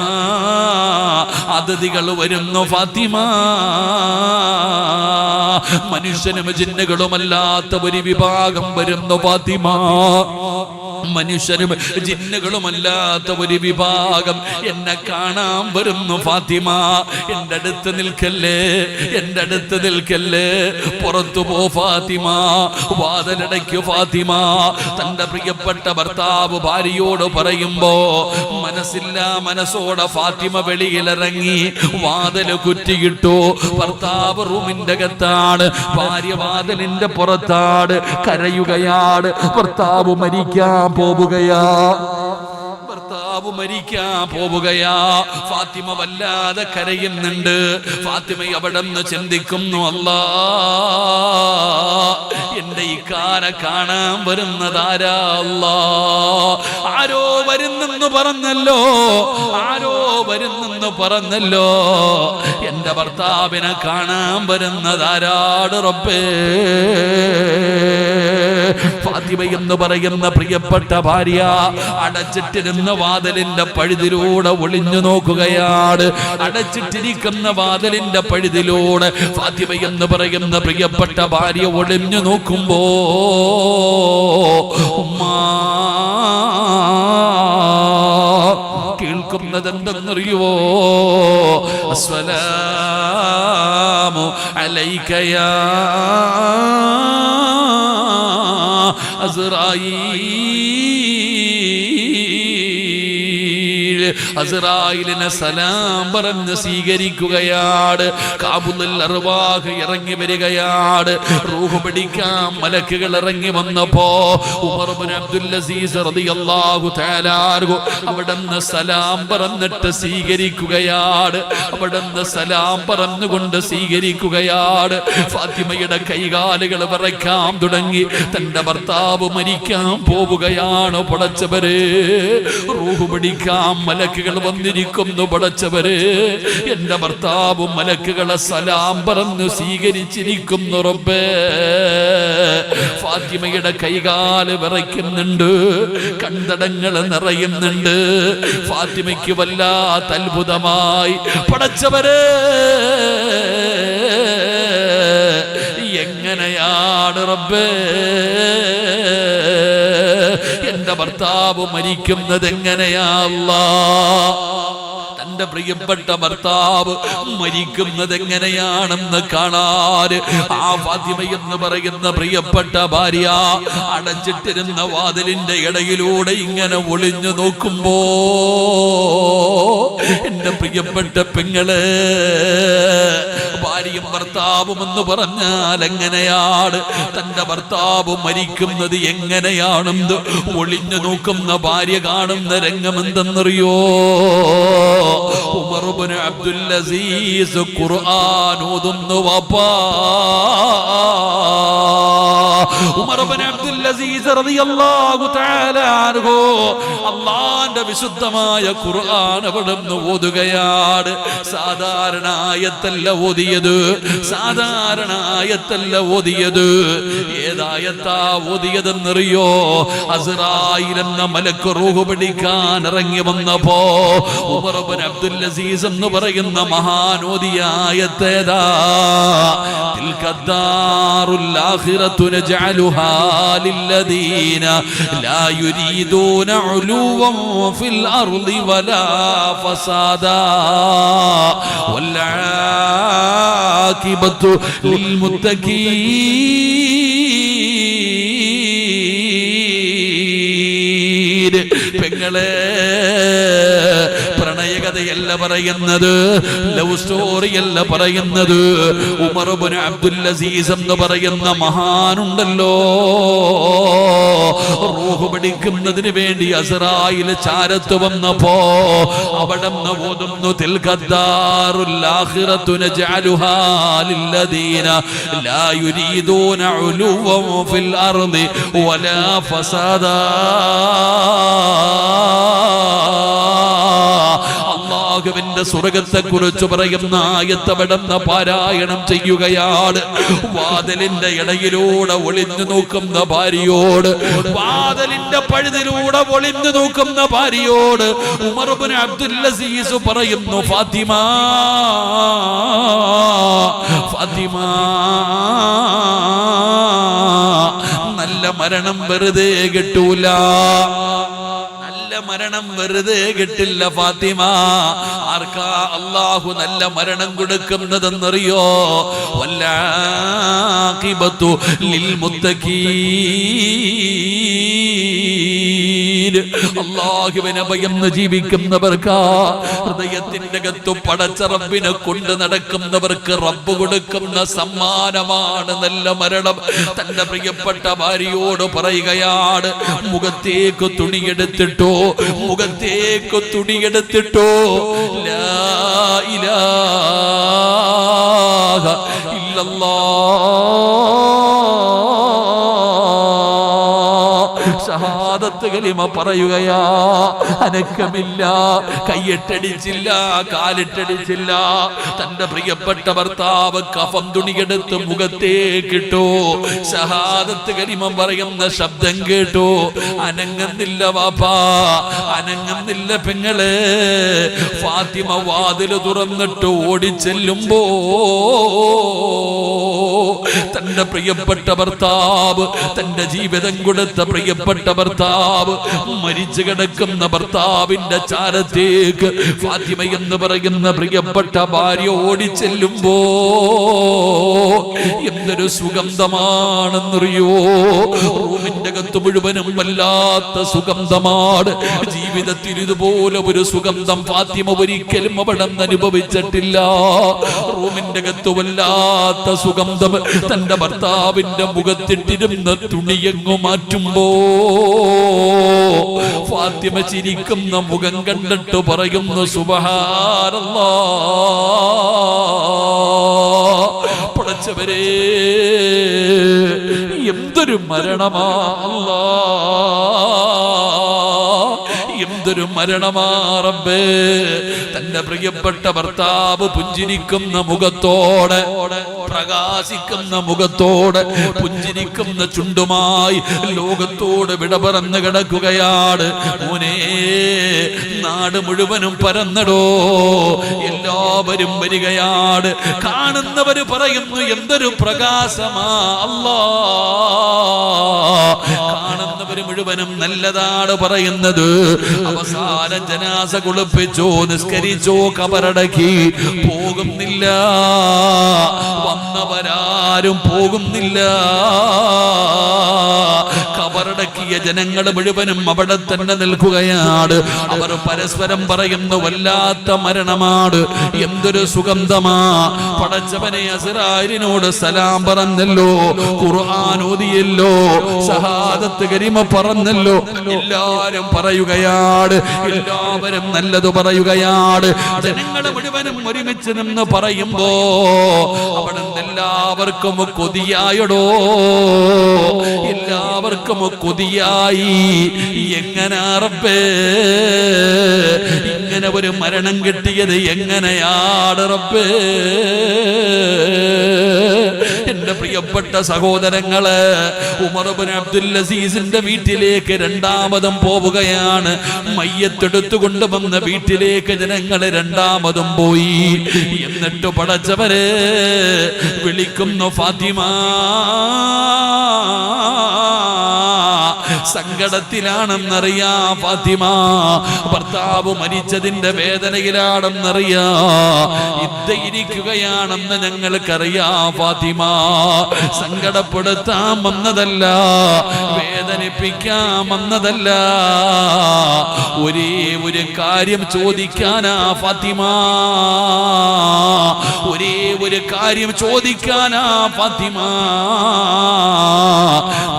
അതിഥികൾ വരുന്നു ഫാത്തിമ, മനുഷ്യനും ജിന്നുകളുമല്ലാത്ത ഒരു വിഭാഗം വരുന്നു ഫാത്തിമ, മനുഷ്യരും ജിന്നുകളുമല്ലാത്ത ഒരു വിഭാഗം എന്നെ കാണാൻ വരുന്നു ഫാത്തിമ. എൻ്റെ അടുത്ത് നിൽക്കല്ലേ, എൻ്റെ അടുത്ത് നിൽക്കല്ലേ, പുറത്തു പോ ഫാത്തിമ, വാതിലടയ്ക്കു ഫാത്തിമ. തന്റെ പ്രിയപ്പെട്ട ഭർത്താവ് ഭാര്യയോട് പറയുമ്പോ മനസ്സില്ല മനസ്സോടെ ഫാത്തിമ വെളിയിലിറങ്ങി വാതില് കുറ്റിയിട്ടു. ഭർത്താവ് റൂമിന്റെ അകത്താണ്, ഭാര്യ വാതിലിന്റെ പുറത്താണ്, കരയുകയാണ്. ഭർത്താവ് മരിക്കാൻ പോവുകയാ, ഭർത്താവ് മരിക്കാൻ പോവുകയാ. ഫാത്തിമ വല്ലാതെ കരയുന്നുണ്ട്. ഫാത്തിമ അവിടെ നിന്ന് ചിന്തിക്കുന്നു, അല്ലാ, എന്റെ ഇക്കാനെ കാണാൻ വരുന്നതാരാ? അല്ലാ, ആരോ വരുന്നെന്ന് പറഞ്ഞല്ലോ, ആരോ വരുന്നെന്ന് പറഞ്ഞല്ലോ, എന്റെ ഭർത്താവിനെ കാണാൻ വരുന്നതാരാട് റബ്ബേ? ഫാത്തിമ എന്ന് പറയുന്ന പ്രിയപ്പെട്ട ഭാര്യ അടച്ചിട്ടിരുന്ന വാതിലിന്റെ പഴുതിലൂടെ ഒളിഞ്ഞു നോക്കുകയാണ്. അടച്ചിട്ടിരിക്കുന്ന വാതിലിന്റെ പഴുതിലൂടെ ഫാത്തിമ എന്ന് പറയുന്ന പ്രിയപ്പെട്ട ഭാര്യ ഒളിഞ്ഞു നോക്കുമ്പോ ഉമ്മാ കേൾക്കുന്നത് എന്തെന്നറിയുവോ? അസ്സലാമു അലൈക യാ അസ്റായീലിനെ സലാം പറഞ്ഞ് സ്വീകരിക്കുകയാണ്. കാബുൽ അർവാഹ് ഇറങ്ങി വരികയാണ്. റൂഹ് പിടിക്കാൻ മലക്കുകൾ ഇറങ്ങി വന്നപ്പോ ഉമർ ഇബ്നു അബ്ദുൽ അസീസ് റളിയല്ലാഹു തആല അവിടുന്ന് സലാം പറഞ്ഞിട്ട് സ്വീകരിക്കുകയാണ്. അവിടുന്ന് സലാം പറഞ്ഞുകൊണ്ട് സ്വീകരിക്കുകയാണ്. ഫാത്തിമയുടെ കൈകാലുകൾ വിറയ്ക്കാൻ തുടങ്ങി. തന്റെ ഭർത്താവ് മരിക്കാൻ പോവുകയാണ്. പടച്ചവരെ, റൂഹ് പിടിക്കാൻ മലക്കുകൾ വന്നിരിക്കുന്നു. പടച്ചവരെ, എന്റെ ഭർത്താവും മലക്കുകളെ സലാം പറഞ്ഞു സ്വീകരിച്ചിരിക്കുന്നു. റബ്ബേ, ഫാത്തിമയുടെ കൈകാല് വിറയ്ക്കുന്നുണ്ട്, കൺതടങ്ങൾ നിറയുന്നുണ്ട്. ഫാത്തിമയ്ക്ക് വല്ലാത്ത അത്ഭുതമായി. പടച്ചവരെ, എങ്ങനെയാണ് റബ്ബേ എന്റെ ഭർത്താവ് മരിക്കുന്നത്? എങ്ങനെയാ അല്ലാഹ്? തന്റെ പ്രിയപ്പെട്ട ഭർത്താവ് മരിക്കുന്നത് എങ്ങനെയാണെന്ന് കാണാൻ ആ ഫാത്തിമ എന്ന് പറയുന്ന പ്രിയപ്പെട്ട ഭാര്യ അടച്ചിട്ടിരുന്ന വാതിലിന്റെ ഇടയിലൂടെ ഇങ്ങനെ ഒളിഞ്ഞു നോക്കുമ്പോ എന്റെ പ്രിയപ്പെട്ട പെങ്ങള്, ഭാര്യയും ഭർത്താവും എന്ന് പറഞ്ഞാൽ എങ്ങനെയാണ്, തന്റെ ഭർത്താവ് മരിക്കുന്നത് എങ്ങനെയാണെന്ന് ഒളിഞ്ഞു നോക്കുന്ന ഭാര്യ കാണുന്ന രംഗം എന്തെന്നറിയോ? ഉമർ ഇബ്നു അബ്ദുൽ അസീസ് ഖുർആൻ ഓതുന്നു. വാപ്പാ ഉമർ ഇബ്നു അബ്ദുൽ അസീസ് റളിയല്ലാഹു തആല അൻഹു അല്ലാഹുവിന്റെ വിശുദ്ധമായ ഖുർആൻ അവിടുന്ന് ഓതുകയാണ്. സാധാരണ ആയത്തല്ല ഓതിയത്, സാധാരണ ആയത്തല്ല ഓതിയത്. ഏതായത്താ ഓതിയതെന്നറിയോ? അസ്റായിൽ എന്ന മലക്ക് റൂഹ് പിടിക്കാൻ ഇറങ്ങി വന്നപ്പോ ഉമർ ഇബ്നു അബ്ദുൽ അസീസ് എന്ന് പറയുന്ന മഹാൻ ഓതിയ ആയത്തേതാ? തിൽകദ്ദാറുൽ ആഖിറതു നജഅലുഹാ ലില്ലദീന ലാ യുരീദൂന ഉലുവൻ ഫിൽ അർളി വലാ ഫസാദാ വൽആഖിബതു ലിൽമുത്തഖീൻ. പെങ്ങളെ, പ്രണയകഥയല്ല പറയുന്നത്, ലവ് സ്റ്റോറിയല്ല പറയുന്നത്. ഉമർ ഇബ്നു അബ്ദുൽ അസീസ് എന്ന് പറയുന്ന മഹാനുണ്ടല്ലോ, റൂഹ് പിടിക്കുന്നതിന് വേണ്ടി അസ്റായിൽ ചാരത്ത് വന്നപ്പോ അവിടെന്ന് ഓതുന്നു തിൽകദ്ദാറുൽ ആഖിറതു നജഅലുഹാ ലില്ലദീന ലാ യുരീദൂന ഉലുവൻ ഫിൽ അർളി വലാ ഫസാദാ. അല്ലാഹുവിന്റെ സ്വർഗ്ഗത്തെ കുറിച്ച് പറയുന്ന ആയത്തവിടുന്ന് പാരായണം ചെയ്യുകയാണ്. വാതിലിന്റെ ഇടയിലൂടെ ഒളിഞ്ഞു നോക്കുന്ന ഭാര്യയോട്, വാതിലിന്റെ പഴുതിലൂടെ ഒളിഞ്ഞു നോക്കുന്ന ഭാര്യയോട് ഉമർ ഇബ്നു അബ്ദുൽ അസീസ് പറയുന്നു, ഫാത്തിമ, ഫാത്തിമ, നല്ല മരണം വെറുതെ കിട്ടൂല, മരണം വെറുതെ കിട്ടില്ല ഫാത്തിമ. ആർക്കാ അല്ലാഹു നല്ല മരണം കൊടുക്കുന്നതെന്നറിയോ? വൽആഖിബതു ലിൽമുത്തഖീൻ. അല്ലാഹുവിനെ ഭയന്ന് ജീവിക്കുന്നവർക്ക്, ഹൃദയത്തിന്റെ അകത്ത് പടച്ച റബ്ബിനെ കൊണ്ട് നടക്കുന്നവർക്ക് റബ്ബ് കൊടുക്കുന്ന സമ്മാനമാണ് നല്ല മരണം. തന്റെ പ്രിയപ്പെട്ട ഭാര്യയോട് പറയുകയാണ്, മുഖത്തേക്ക് തുണിയെടുത്തിട്ടോ, മുഖത്തേക്ക് തുണിയെടുത്തിട്ടോ, ലാ ഇലാഹ ഇല്ലല്ലാഹ്, ഷഹാദത്ത് കലിമ പറയുകയാ. അനക്കമില്ല, കയ്യെട്ടടിച്ചില്ല, കാലിട്ടടിച്ചില്ല. തന്റെ പ്രിയപ്പെട്ട ഭർത്താവ് കഫം തുണിയെടുത്ത് മുഖത്തേക്കിട്ടു. ഷഹാദത്ത് കലിമ പറയുന്ന ശബ്ദം കേട്ടു. അനങ്ങുന്നില്ല വാപ്പാ, അനങ്ങുന്നില്ല പെങ്ങളെ. ഫാത്തിമ വാതില് തുറന്നിട്ട് ഓടിച്ചെല്ലുമ്പോ തന്റെ പ്രിയപ്പെട്ട ഭർത്താവ്, തന്റെ ജീവിതം കൊടുത്ത പ്രിയപ്പെട്ട ഭർത്താവ്, മരിച്ചു കിടക്കുന്ന ഭർത്താവിന്റെ ചാരത്തേക്ക് ഫാത്തിമ എന്ന് പറയുന്ന പ്രിയപ്പെട്ട ഭാര്യ ഓടിച്ചെല്ലുമ്പോ എന്തൊരു സുഗന്ധമാണെന്നറിയോ? റൂമിന്റെ അകത്ത് മുഴുവനും വല്ലാത്ത സുഗന്ധമാണ്. ജീവിതത്തിൽ ഇതുപോലെ ഒരു സുഗന്ധം ഫാത്തിമ ഒരിക്കലും അവിടെ അനുഭവിച്ചിട്ടില്ല. റൂമിന്റെ അകത്ത് വല്ലാത്ത സുഗന്ധം. തന്റെ ഭർത്താവിന്റെ മുഖത്തിട്ടിരുന്ന തുണിയങ്ങു മാറ്റുമ്പോ ഫാത്തിമ ചിരിക്കുന്ന മുഖം കണ്ടിട്ട് പറയുന്നു, സുബ്ഹാനല്ലാഹ്, പടച്ചവരേ എന്തൊരു മരണമാ അല്ലാഹ്, എന്തൊരു മരണമാ റബ്ബേ. തന്റെ പ്രിയപ്പെട്ട ഭർത്താവ് പുഞ്ചിരിക്കുന്ന മുഖത്തോടെ, പ്രകാശിക്കുന്ന മുഖത്തോടെ, പുഞ്ചിരിക്കുന്ന ചുണ്ടുമായി ലോകത്തോട് വിട പറന്ന് കിടക്കുകയാണ്. മോനെ, നാട് മുഴുവനും പരന്നടോ. എല്ലാവരും വരികയാണ്. കാണുന്നവര് പറയുന്നു എന്തൊരു പ്രകാശമാ അല്ലാ. കാണുന്നവര് മുഴുവനും നല്ലതാണ് പറയുന്നത്. അവസാനം ജനാസ കുളിപ്പിച്ചോ, നിസ്കരിച്ചോ, കബറടക്കി. പോകുന്നില്ല, വന്നവരാരും പോകുന്നില്ല. കബറടക്കിയ ജനങ്ങൾ മുഴുവനും അവിടെ തന്നെ നിൽക്കുകയാണ്. അവർ പരസ്പരം പറയുന്നു വല്ലാത്ത മരണമാണ്, എന്തൊരു സുഗന്ധമാ. പടച്ചവനെ അസ്റായിലിനോട് സലാം പറഞ്ഞല്ലോ, ഖുർആൻ ഓതിയല്ലോ, ഷഹാദത്ത് കലിമ പറഞ്ഞല്ലോ. എല്ലാവരും പറയുകയാണ്, എല്ലാവരും നല്ലത് പറയുകയാണ്. ജനങ്ങൾ മുഴുവനും ഒരുമിച്ച് നിന്ന് പറയുമ്പോ അവിടെ എല്ലാവർക്കും കൊതിയായടോ. എല്ലാവർക്കും കൊതിയായി. എങ്ങനാ റബ്ബേ ഇങ്ങനെ ഒരു മരണം കിട്ടിയത്? എങ്ങനെയാണ് റബ്ബേ? എന്റെ പ്രിയപ്പെട്ട സഹോദരങ്ങള്, ഉമർ ഇബ്നു അബ്ദുൽ അസീസിന്റെ വീട്ടിലേക്ക് രണ്ടാമതും പോവുകയാണ്. മയ്യത്തെടുത്തു കൊണ്ടുവന്ന വീട്ടിലേക്ക് ജനങ്ങൾ രണ്ടാമതും പോയി. എന്നിട്ട് പടച്ചവരെ വിളിക്കുന്നു ഫാത്തിമ. സങ്കടത്തിലാണെന്നറിയാം ഫാത്തിമ. ഭർത്താവ് മരിച്ചതിന്റെ വേദനയിലാണെന്നറിയാം. ഇരിക്കുകയാണെന്ന് ഞങ്ങൾക്കറിയാം ഫാത്തിമ. സങ്കടപ്പെടുത്താൻ വന്നതല്ല, വേദനിപ്പിക്കാൻ വന്നതല്ല. ഒരേ ഒരു കാര്യം ചോദിക്കാനാ ഫാത്തിമ. ഒരേ ഒരു കാര്യം ചോദിക്കാനാ ഫാത്തിമ.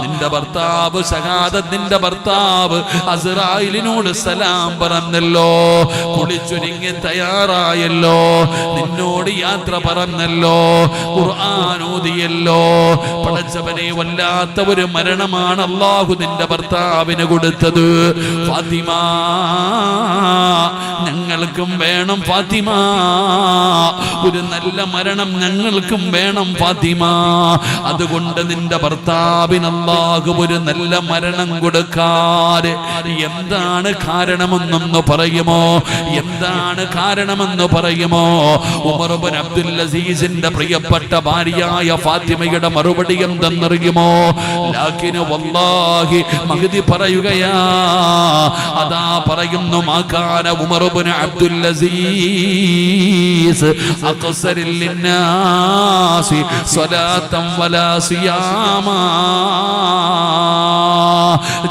നിന്റെ ഭർത്താവ് ഷഹാദത്തിന്റെ ഭർത്താവ് അസ്റായിലിനോട് സലാം പറഞ്ഞല്ലോ, കുളിച്ചൊരുങ്ങി തയ്യാറായല്ലോ, നിന്നോട് യാത്ര പറഞ്ഞല്ലോ, ഖുർആൻ ഓതിയല്ലോ. പടച്ചവനെ വല്ലാത്ത ഒരു മരണമാണ് അല്ലാഹു നിന്റെ ഭർത്താവിന് കൊടുത്തത്. ഫാത്തിമ ഞങ്ങൾക്കും വേണം ഫാത്തിമ, ഒരു നല്ല മരണം ഞങ്ങൾക്കും വേണം ഫാത്തിമ. അതുകൊണ്ട് നിന്റെ ഭർത്താവിന് അല്ലാഹു ഒരു നല്ല മരണം കൊടുക്കാതെ എന്താണ് കാരണമെന്നൊന്ന് പറയുമോ? എന്താണ് കാരണമെന്ന് പറയുമോ? ഉമർ ഇബ്നു അബ്ദുൽ അസീസിന്റെ പ്രിയപ്പെട്ട ഭാര്യയായ ഫാത്തിമയുടെ മറുപടി എന്തെന്നറിയുമോ? ലാകിൻ വല്ലാഹി മഹദി പറയുകയാ, അതാ പറയുന്നു, മാകാന ഉമർ ഇബ്നു അബ്ദുൽ അസീസ് അഖ്സരിൽ ലിന്നാസി സ്വലാത്തൻ വലാ സിയാമാ.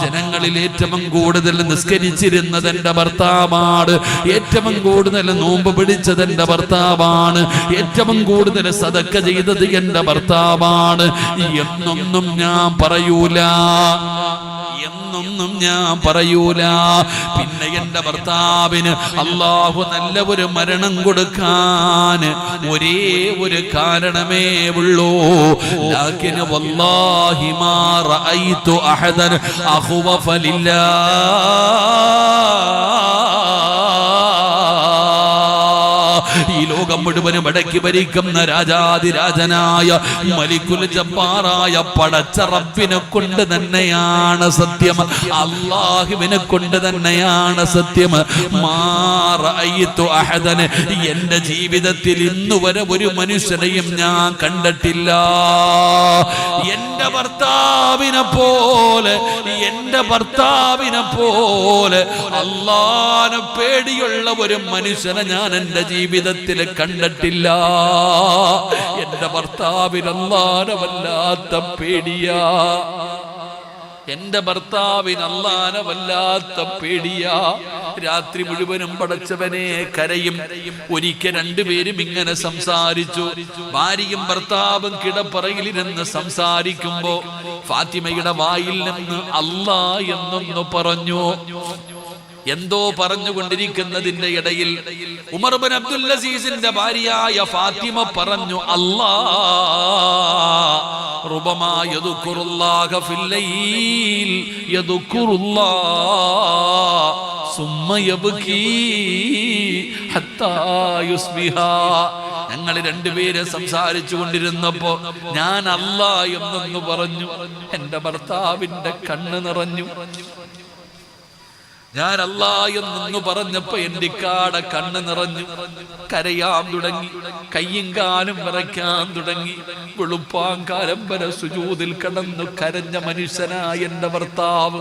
ജനങ്ങളിൽ ഏറ്റവും കൂടുതൽ നിസ്കരിച്ചിരുന്നത് എന്റെ ഭർത്താവാണ്, ഏറ്റവും കൂടുതൽ നോമ്പ് പിടിച്ചത് എന്റെ ഭർത്താവാണ്, ഏറ്റവും കൂടുതൽ സദക്ക ചെയ്തത് എന്റെ ഭർത്താവാണ് എന്നൊന്നും ഞാൻ പറയൂല, എന്നൊന്നും ഞാൻ പറയൂല. പിന്നെ എന്റെ ഭർത്താവിന് അല്ലാഹു നല്ല ഒരു മരണം കൊടുക്കാൻ ഒരേ ഒരു കാരണമേ ഉള്ളൂ. ലാകിൻ വല്ലാഹി മാ റഅയ്തു അഹദൻ അഖ്വഫ ഈ ലോകം മുഴുവനും അടക്കി ഭരിക്കുന്ന രാജാതിരാജനായ മലിക്കുൽ ജബ്ബാറായ പടച്ച റബ്ബിനെ കൊണ്ട് തന്നെയാണ് സത്യം, അല്ലാഹുവിനെ കൊണ്ട് തന്നെയാണ് സത്യം. മാ റഅയ്തു അഹദൻ, എന്റെ ജീവിതത്തിൽ ഇന്നുവരെ ഒരു മനുഷ്യനെയും ഞാൻ കണ്ടിട്ടില്ല എന്റെ ഭർത്താവിനെ പോലെ, എന്റെ ഭർത്താവിനെ പോലെ അല്ലാഹുവിനെ പേടിയുള്ള ഒരു മനുഷ്യനെ ഞാൻ എന്റെ ജീവിതത്തിൽ കണ്ടിട്ടില്ല. എന്റെ ഭർത്താവിന് അല്ലാഹുവിനെ വല്ലാത്ത പേടിയാ, എന്റെ ഭർത്താവിന് അല്ലാഹുവിനെ വല്ലാത്ത പേടിയാ. രാത്രി മുഴുവനും പടച്ചവനെ കരയും. ഒരിക്കൽ രണ്ടുപേരും ഇങ്ങനെ സംസാരിച്ചു. ഭാര്യയും ഭർത്താവും കിടപ്പറയിലിരുന്ന് സംസാരിക്കുമ്പോ ഫാത്തിമയുടെ വായിൽ നിന്ന് അല്ലാഹ് എന്നൊന്ന് പറഞ്ഞു. എന്തോ പറഞ്ഞുകൊണ്ടിരിക്കുന്നതിന്റെ ഇടയിൽ ഉമർ ഇബ്നു അബ്ദുൽ അസീസിന്റെ ഭാര്യയായ ഫാത്തിമ പറഞ്ഞു, അല്ലാഹ് റുബമാ യദ്കുറുല്ലാഹ ഫിൽ ലൈൽ യദ്കുറുല്ലാഹ് സുമ്മ യബ്കീ ഹത്താ യുസ്ബിഹ. ഞങ്ങൾ രണ്ടുപേരെ സംസാരിച്ചു കൊണ്ടിരുന്നപ്പോ ഞാൻ അല്ലാഹ് എന്നൊന്ന് പറഞ്ഞു, എന്റെ ഭർത്താവിന്റെ കണ്ണ് നിറഞ്ഞു. ഞാൻ അല്ലാ എന്ന് പറഞ്ഞപ്പോ എന്റെ കാട കണ്ണ് നിറഞ്ഞു, കരയാൻ തുടങ്ങി, കയ്യും കാലും വിറയ്ക്കാൻ തുടങ്ങി. വെളുപ്പാങ്കാലം വരെ സുജൂദിൽ കിടന്നു കരഞ്ഞ മനുഷ്യനായ എന്റെ ഭർത്താവ്.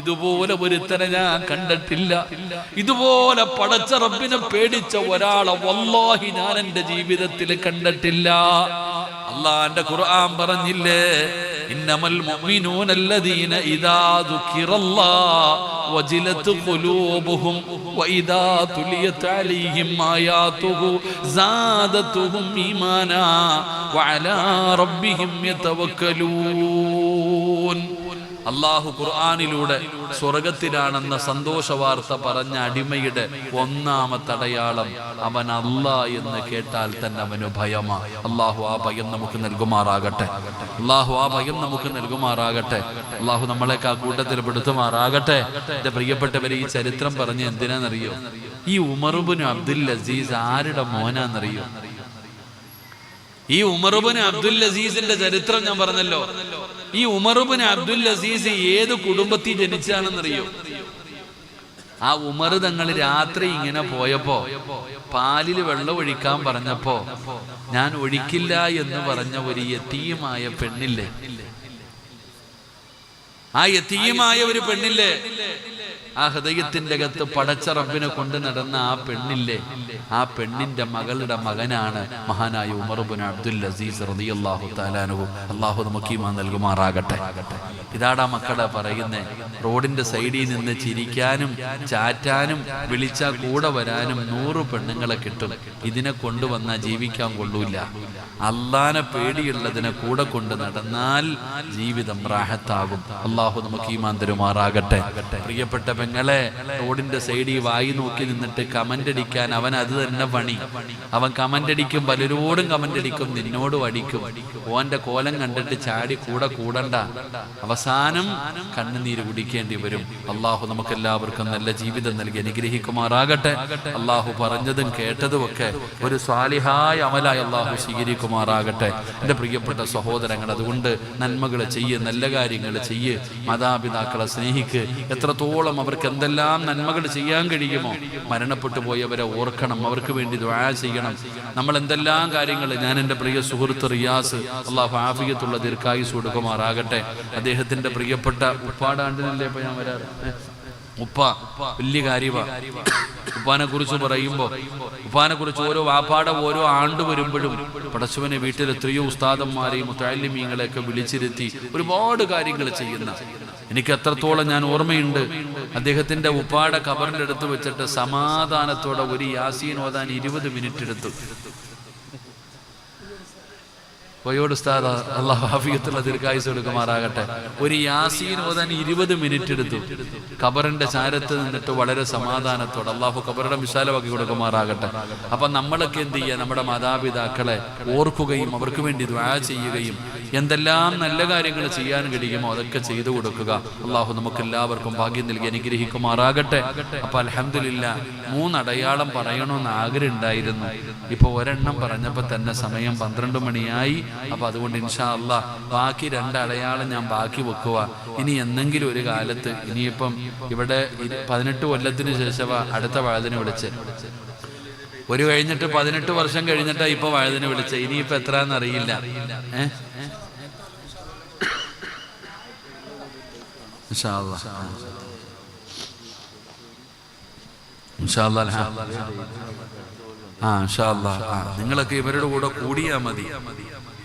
ഇതുപോലെ ഒരുത്തനെ ഞാൻ കണ്ടിട്ടില്ല. ഇതുപോലെ പടച്ച റബ്ബിനെ പേടിച്ച ഒരാളെ വല്ലാഹി ഞാൻ എന്റെ ജീവിതത്തിൽ കണ്ടിട്ടില്ല. അല്ലാഹുവിന്റെ ഖുർആൻ പറഞ്ഞില്ലേ, ഇന്നമൽ മുഅ്മിനൂന അല്ലദീന ഇദാ ദുകിറല്ലാഹ് വജിലത് ഖുലൂബുഹും വഇദാ തുലിയത് അലൈഹിം ആയാതുഹു സാദതുഹും ഈമാനാ വഅലാ റബ്ബിഹിം യതവക്കലൂൻ. അല്ലാഹു ഖുർആനിലൂടെ സ്വർഗത്തിലാണെന്ന സന്തോഷ വാർത്ത പറഞ്ഞ അടിമയുടെ ഒന്നാമത്തെ അടയാളം അവൻ അല്ലാ എന്ന് കേട്ടാൽ തന്നെ അവന് ഭയമാ. അല്ലാഹു ആ ഭയം നമുക്ക് നൽകുമാറാകട്ടെ. അല്ലാഹു ആ ഭയം നമുക്ക് നൽകുമാറാകട്ടെ. അല്ലാഹു നമ്മളെയൊക്കെ ആ കൂട്ടത്തിൽ പെടുത്തുമാറാകട്ടെ. എന്റെ പ്രിയപ്പെട്ടവരെ, ഈ ചരിത്രം പറഞ്ഞ് എന്തിനാണെന്നറിയോ? ഈ ഉമർ ഇബ്നു അബ്ദുൽ അസീസ് ആരുടെ മോനാന്നറിയോ? ഈ ഉമർ ഇബ്നു അബ്ദുൽ അസീസിന്റെ ചരിത്രം ഞാൻ പറഞ്ഞല്ലോ. ഈ ഉമർ ഇബ്നു അബ്ദുൽ അസീസ് ഏത് കുടുംബത്തിൽ ജനിച്ചാണെന്നറിയോ? ആ ഉമർ തങ്ങൾ രാത്രി ഇങ്ങനെ പോയപ്പോ പാലിൽ വെള്ളം ഒഴിക്കാൻ പറഞ്ഞപ്പോ ഞാൻ ഒഴിക്കില്ല എന്ന് പറഞ്ഞ ഒരു യതീമായ പെണ്ണില്ലേ, ആ യതീമായ ഒരു പെണ്ണില്ലേ, ആ ഹൃദയത്തിന്റെ അകത്ത് പടച്ച റബ്ബിനെ കൊണ്ട് നടന്ന ആ പെണ്ണില്ലേ, ആ പെണ്ണിന്റെ മകളുടെ മകനാണ് മഹാനായ ഉമർ ഇബ്നു അബ്ദുൽ അസീസ് റളിയല്ലാഹു തആല അൻഹു. അല്ലാഹു നമുക്ക് ഈമാൻ നൽകുമാറാകട്ടെ. ഇതാടാ മക്കളെ പറയുന്നേ, റോഡിന്റെ സൈഡിൽ നിന്ന് ചിരിക്കാനും ചാറ്റാനും വിളിച്ചാൽ കൂടെ വരാനും 100 പെണ്ണുങ്ങളെ കിട്ടും. ഇതിനെ കൊണ്ടുവന്നാൽ ജീവിക്കാൻ കൊള്ളൂല. അല്ലാഹനെ പേടിയുള്ളതിനെ കൂടെ കൊണ്ട് നടന്നാൽ ജീവിതം റാഹത്താകും. അല്ലാഹു നമുക്ക് ഈമാൻ തരുമാറാകട്ടെ. പ്രിയപ്പെട്ട പെങ്ങളെ, റോഡിന്റെ സൈഡിൽ വായി നോക്കി നിന്നിട്ട് കമന്റ് അടിക്കാൻ അവൻ അത് തന്നെ പണി. അവൻ കമന്റ് അടിക്കും, പലരോടും കമന്റ് അടിക്കും, നിന്നോടും അടിക്കും. ഓന്റെ കോലം കണ്ടിട്ട് ചാടി കൂടെ കൂടണ്ട, അവസാനം കണ്ണുനീര് കുടിക്കേണ്ടി വരും. അള്ളാഹു നമുക്ക് എല്ലാവർക്കും നല്ല ജീവിതം നൽകി അനുഗ്രഹിക്കുമാറാകട്ടെ. അള്ളാഹു പറഞ്ഞതും കേട്ടതും ഒക്കെ ഒരു സ്വാലിഹായ അമലായി അള്ളാഹു സ്വീകരിക്കുമാറാകട്ടെ. എൻ്റെ പ്രിയപ്പെട്ട സഹോദരങ്ങൾ, അതുകൊണ്ട് നന്മകൾ ചെയ്യ്, നല്ല കാര്യങ്ങൾ ചെയ്യ്, മാതാപിതാക്കളെ സ്നേഹിക്ക്. എത്രത്തോളം അവർക്ക് എന്തെല്ലാം നന്മകൾ ചെയ്യാൻ കഴിയുമോ മരണപ്പെട്ടു പോയവരെ ഓർക്കണം, അവർക്ക് വേണ്ടി ദുആ ചെയ്യണം. നമ്മൾ എന്തെല്ലാം കാര്യങ്ങൾ, ഞാൻ എൻ്റെ പ്രിയ സുഹൃത്ത് റിയാസ്, അള്ളാഹു ആഫിയത്തുള്ള ദീർഘായുസ്സ് കൊടുക്കുമാറാകട്ടെ. അദ്ദേഹത്തിന്റെ പ്രിയപ്പെട്ട ഉപ്പാടാണ്ടിനല്ലേ ഇപ്പൊ ഞാൻ വരാറ്, ഉപ്പ വലിയ കാര്യമാണ്. ഉപ്പാനെ കുറിച്ച് പറയുമ്പോൾ, ഉപ്പാനെ കുറിച്ച് ഓരോ വാപ്പാടെ ഓരോ ആണ്ട് വരുമ്പോഴും പടച്ചവനെ വീട്ടിൽ എത്രയോ ഉസ്താദന്മാരെയും മുത്തഅല്ലിമീങ്ങളെയൊക്കെ വിളിച്ചിരുത്തി ഒരുപാട് കാര്യങ്ങൾ ചെയ്യുന്ന എനിക്ക് എത്രത്തോളം ഞാൻ ഓർമ്മയുണ്ട്. അദ്ദേഹത്തിന്റെ ഉപ്പാടെ ഖബറിന്റെ അടുത്ത് വെച്ചിട്ട് സമാധാനത്തോടെ ഒരു യാസീൻ ഓതാൻ 20 മിനിറ്റ് എടുത്തു. വയോട് ഉസ്താദ്, അല്ലാഹു ആഫിയത്തുള്ള ദീർഘായുസ്സ് കൊടുക്കുമാറാകട്ടെ. ഒരു യാസീൻ ഓതാൻ 20 മിനിറ്റ് എടുത്തു. ഖബറിന്റെ ചാരത്ത് നിന്നിട്ട് വളരെ സമാധാനത്തോടെ. അല്ലാഹു ഖബറിനെ വിശാലമാക്കി കൊടുക്കുമാറാകട്ടെ. അപ്പൊ നമ്മളൊക്കെ എന്ത് ചെയ്യുക? നമ്മുടെ മാതാപിതാക്കളെ ഓർക്കുകയും അവർക്ക് വേണ്ടി ദുആ ചെയ്യുകയും എന്തെല്ലാം നല്ല കാര്യങ്ങൾ ചെയ്യാൻ കഴിയുമോ അതൊക്കെ ചെയ്തു കൊടുക്കുക. അല്ലാഹു നമുക്ക് എല്ലാവർക്കും ഭാഗ്യം നൽകി അനുഗ്രഹിക്കുമാറാകട്ടെ. അപ്പൊ അൽഹംദുലില്ലാ 3 അടയാളം പറയണമെന്ന് ആഗ്രഹം ഉണ്ടായിരുന്നു. ഇപ്പൊ ഒരെണ്ണം പറഞ്ഞപ്പോ തന്നെ സമയം 12 മണിയായി. അപ്പൊ അതുകൊണ്ട് ഇൻഷാ അല്ലാഹ് ബാക്കി 2 അടയാളം ഞാൻ ബാക്കി വെക്കുക. ഇനി എന്തെങ്കിലും ഒരു കാലത്ത്, ഇനിയിപ്പം ഇവിടെ 18 കൊല്ലത്തിന് ശേഷം അടുത്ത വഴുതിനെ വിളിച്ച്, ഒരു കഴിഞ്ഞിട്ട് 18 വർഷം കഴിഞ്ഞിട്ടാ ഇപ്പൊ വഴുതിനെ വിളിച്ച. ഇനിയിപ്പോ എത്രയെന്ന് അറിയില്ല. ഇൻഷാ അല്ലാഹ് ഇൻഷാ അല്ലാഹ് ഇൻഷാ അല്ലാഹ് നിങ്ങളൊക്കെ ഇവരുടെ കൂടെ കൂടിയാ മതി.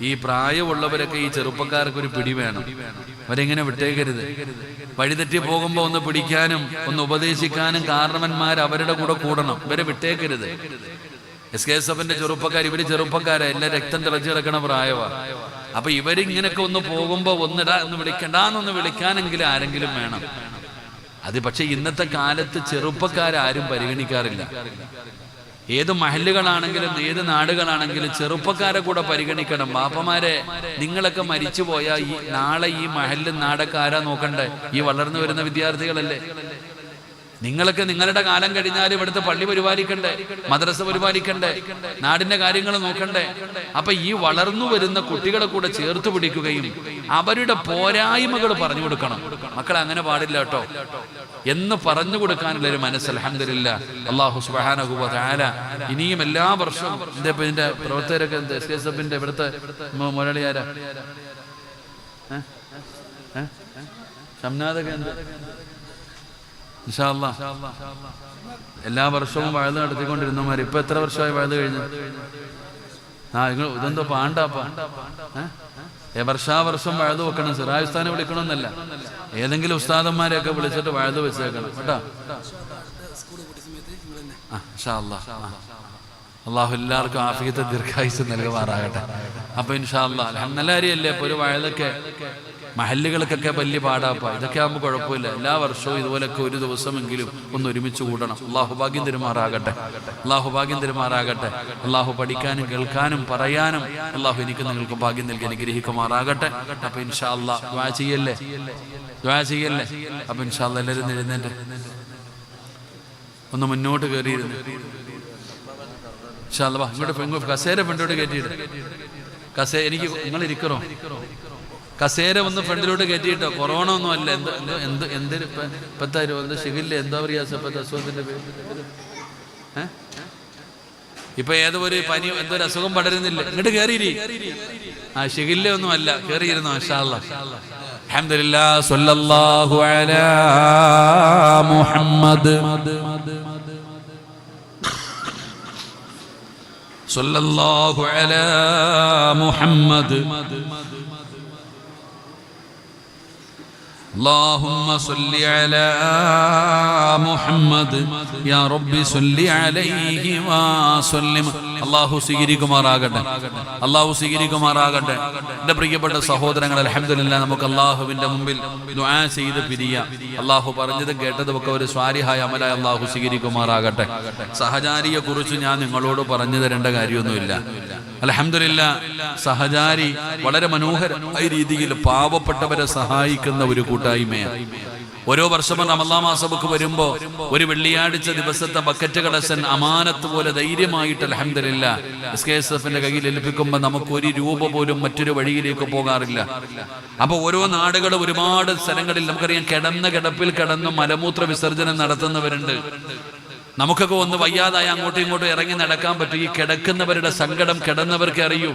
ഈ പ്രായമുള്ളവരൊക്കെ, ഈ ചെറുപ്പക്കാർക്ക് ഒരു പിടി വേണം. അവരെങ്ങനെ വിട്ടേക്കരുത്. വഴിതെറ്റി പോകുമ്പോ ഒന്ന് പിടിക്കാനും ഒന്ന് ഉപദേശിക്കാനും കാരണവന്മാർ അവരുടെ കൂടെ കൂടണം. ഇവരെ വിട്ടേക്കരുത്. SKSFന്റെ ചെറുപ്പക്കാർ, ഇവര് ചെറുപ്പക്കാരെ എല്ലാം രക്തം തിളച്ചു കിടക്കണ പ്രായമാണ്. അപ്പൊ ഇവരിങ്ങനൊക്കെ ഒന്ന് പോകുമ്പോ ഒന്നിടാ ഒന്ന് വിളിക്കണ്ടെന്നൊന്ന് വിളിക്കാനെങ്കിലും ആരെങ്കിലും വേണം. അത് പക്ഷെ ഇന്നത്തെ കാലത്ത് ചെറുപ്പക്കാരും പരിഗണിക്കാറില്ല. ഏത് മഹല്ലുകളാണെങ്കിലും ഏത് നാടുകളാണെങ്കിലും ചെറുപ്പക്കാരെ കൂടെ പരിഗണിക്കണം. ബാപ്പമാരെ, നിങ്ങളൊക്കെ മരിച്ചു പോയാൽ നാളെ ഈ മഹല്ലും നാടൊക്കെ ആരാ നോക്കണ്ടേ? ഈ വളർന്നു വരുന്ന വിദ്യാർത്ഥികളല്ലേ. നിങ്ങളൊക്കെ നിങ്ങളുടെ കാലം കഴിഞ്ഞാൽ ഇവിടുത്തെ പള്ളി പരിപാലിക്കണ്ടേ, മദ്രസ പരിപാലിക്കണ്ടേ, നാടിന്റെ കാര്യങ്ങൾ നോക്കണ്ടേ? അപ്പൊ ഈ വളർന്നു വരുന്ന കുട്ടികളെ കൂടെ ചേർത്ത് പിടിക്കുകയും അവരുടെ പോരായ്മകൾ പറഞ്ഞു കൊടുക്കണം. മക്കളെ അങ്ങനെ പാടില്ല കേട്ടോ എന്ന് പറഞ്ഞു കൊടുക്കാനുള്ള ഒരു മനസ്സ് അൽഹംദുലില്ലാഹ് അല്ലാഹു സുബ്ഹാനഹു വ തആല ഇനിയും എല്ലാ വർഷവും ഇതിന്റെ പ്രവർത്തകരൊക്കെ SKSF-ന്റെ ഇവിടുത്തെ മുരളിയാരാ ഷംനാദൊക്കെ ഇൻഷാ അല്ലാഹ് എല്ലാ വർഷവും വഴുത് നടത്തിക്കൊണ്ടിരുന്നമാര് ഇപ്പൊ എത്ര വർഷമായി വഴുത് കഴിഞ്ഞു? നിങ്ങൾ ഇതെന്തോ പാണ്ടാപ്പാ വർഷാവർഷം വഴുത് വെക്കണം. സിറാജുസ്ഥാനെ വിളിക്കണമെന്നല്ല, ഏതെങ്കിലും ഉസ്താദന്മാരെയൊക്കെ വിളിച്ചിട്ട് വഴുത് വെച്ചേക്കണം കേട്ടോ. ഇൻഷാ അല്ലാഹ് അള്ളാഹു എല്ലാവർക്കും ആഫിയത്ത് ദീർഘായുസ്സ് നൽകുമാറാകട്ടെ. അപ്പൊ ഇൻഷാ അല്ലാഹ് നല്ല കാര്യമല്ലേ. ഇപ്പൊ ഒരു വഴുതൊക്കെ മഹല്ലുകൾക്കൊക്കെ വലിയ പാടാപ്പ. ഇതൊക്കെ ആകുമ്പോൾ കുഴപ്പമില്ല. എല്ലാ വർഷവും ഇതുപോലൊക്കെ ഒരു ദിവസമെങ്കിലും ഒന്ന് ഒരുമിച്ച് കൂടണം. അള്ളാഹു ഭാഗ്യം തരുമാറാകട്ടെ, അള്ളാഹു ഭാഗ്യം തരുമാറാകട്ടെ. അള്ളാഹു പഠിക്കാനും കേൾക്കാനും പറയാനും അള്ളാഹു എനിക്ക് നിങ്ങൾക്ക് ഭാഗ്യം നൽകി അനുഗ്രഹിക്കുമാറാകട്ടെ. അപ്പൊ ഇൻഷാ അല്ലാഹ് ദുആ ചെയ്യല്ലേ, ദുആ ചെയ്യല്ലേ. അപ്പൊ ഇൻഷാ അല്ലാഹ് എല്ലാവരും എഴുന്നേറ്റ് ഒന്ന് മുന്നോട്ട് കയറിയിരുന്നു. ഇൻഷാ അല്ലാഹ് ഇങ്ങോട്ട് കസേര ഫ്രണ്ടോട്ട് കയറ്റിയിട്ട് എനിക്ക് നിങ്ങൾ ഇരിക്കണോ? കസേര ഒന്ന് ഫ്രണ്ടിലോട്ട് കയറ്റിയിട്ടോ. കൊറോണ ഒന്നും അല്ല. എന്തൊരു ഇപ്പത്തെ ഷിഗില്ല എന്താ പറയാ ഇപ്പത്തെ അസുഖത്തിന്റെ പേര്? ഇപ്പൊ ഏതോ ഒരു പനി എന്തൊരു അസുഖം പടരുന്നില്ല. ഇങ്ങോട്ട് കയറിയിരി. ഷിഗില്ല ഒന്നും അല്ല. കയറിയിരുന്നോ? മാഷാ അല്ലാഹ് അൽഹംദുലില്ലാഹ്. സ്വല്ലല്ലാഹു അലാ മുഹമ്മദ് സ്വല്ലല്ലാഹു അലാ മുഹമ്മദ് اللهم صل على محمد يا رب صل عليه وسلم. അല്ലാഹു സ്വീകരിക്കുമാറാകട്ടെ, അല്ലാഹു സ്വീകരിക്കുമാറാകട്ടെ. എൻ്റെ പ്രിയപ്പെട്ട സഹോദരങ്ങൾ, അൽഹംദുലില്ലാഹ് നമുക്ക് അല്ലാഹുവിൻ്റെ മുമ്പിൽ ദുആ ചെയ്ത് പിരിയാം. അല്ലാഹു പറഞ്ഞതും കേട്ടതുമൊക്കെ ഒരു സ്വാലിഹായ അമലായി അല്ലാഹു സ്വീകരിക്കുമാറാകട്ടെ. സഹചാരിയെ കുറിച്ച് ഞാൻ നിങ്ങളോട് പറഞ്ഞു തരേണ്ട കാര്യമൊന്നുമില്ല. അൽഹംദുലില്ലാഹ് സഹചാരി വളരെ മനോഹരമായ രീതിയിൽ പാവപ്പെട്ടവരെ സഹായിക്കുന്ന ഒരു കൂട്ടായ്മയാണ്. ഓരോ വർഷവും റമളാൻ മാസമൊക്കെ വരുമ്പോൾ ഒരു വെള്ളിയാഴ്ച ദിവസത്തെ ബക്കറ്റ് കളക്ഷൻ അമാനത്ത് പോലെ ധൈര്യമായിട്ട് അൽഹംദുലില്ലാഹ് SKSF-ന്റെ കയ്യിൽ ഏൽപ്പിക്കുമ്പോൾ നമുക്ക് ഒരു രൂപ പോലും മറ്റൊരു വഴിയിലേക്ക് പോകാറില്ല. അപ്പൊ ഓരോ നാടുകളും ഒരുപാട് സ്ഥലങ്ങളിൽ നമുക്കറിയാം കിടന്ന കിടപ്പിൽ കിടന്ന് മലമൂത്ര വിസർജനം നടത്തുന്നവരുണ്ട്. നമുക്കൊക്കെ ഒന്ന് വയ്യാതായി അങ്ങോട്ടും ഇങ്ങോട്ടും ഇറങ്ങി നടക്കാൻ പറ്റും. ഈ കിടക്കുന്നവരുടെ സങ്കടം കിടന്നവർക്ക് അറിയൂ.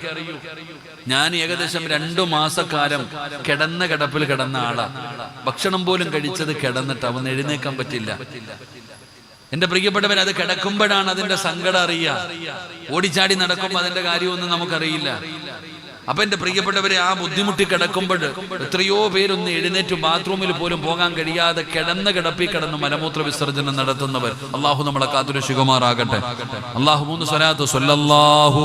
ഞാൻ ഏകദേശം 2 മാസക്കാലം കിടന്ന കിടപ്പിൽ കിടന്ന ആളാ. ഭക്ഷണം പോലും കഴിച്ചത് കിടന്നിട്ട് അവൻ എഴുന്നേക്കാൻ പറ്റില്ല. എന്റെ പ്രിയപ്പെട്ടവൻ, അത് കിടക്കുമ്പോഴാണ് അതിന്റെ സങ്കടം അറിയുക. ഓടിച്ചാടി നടക്കുമ്പോൾ അതിന്റെ കാര്യമൊന്നും നമുക്കറിയില്ല. അപ്പൊ എന്റെ പ്രിയപ്പെട്ടവരെ, ആ ബുദ്ധിമുട്ടി കിടക്കുമ്പോൾ എത്രയോ പേരൊന്ന് എഴുന്നേറ്റ് ബാത്റൂമിൽ പോലും പോകാൻ കഴിയാതെ കിടന്ന കിടപ്പിൽ കിടന്ന് മലമൂത്ര വിസർജനം നടത്തുന്നവർ. അള്ളാഹു നമ്മളെ കാത്തുരക്ഷിക്കുമാറാകട്ടെ. അള്ളാഹു 3 സ്വലാത്ത് സ്വല്ലല്ലാഹു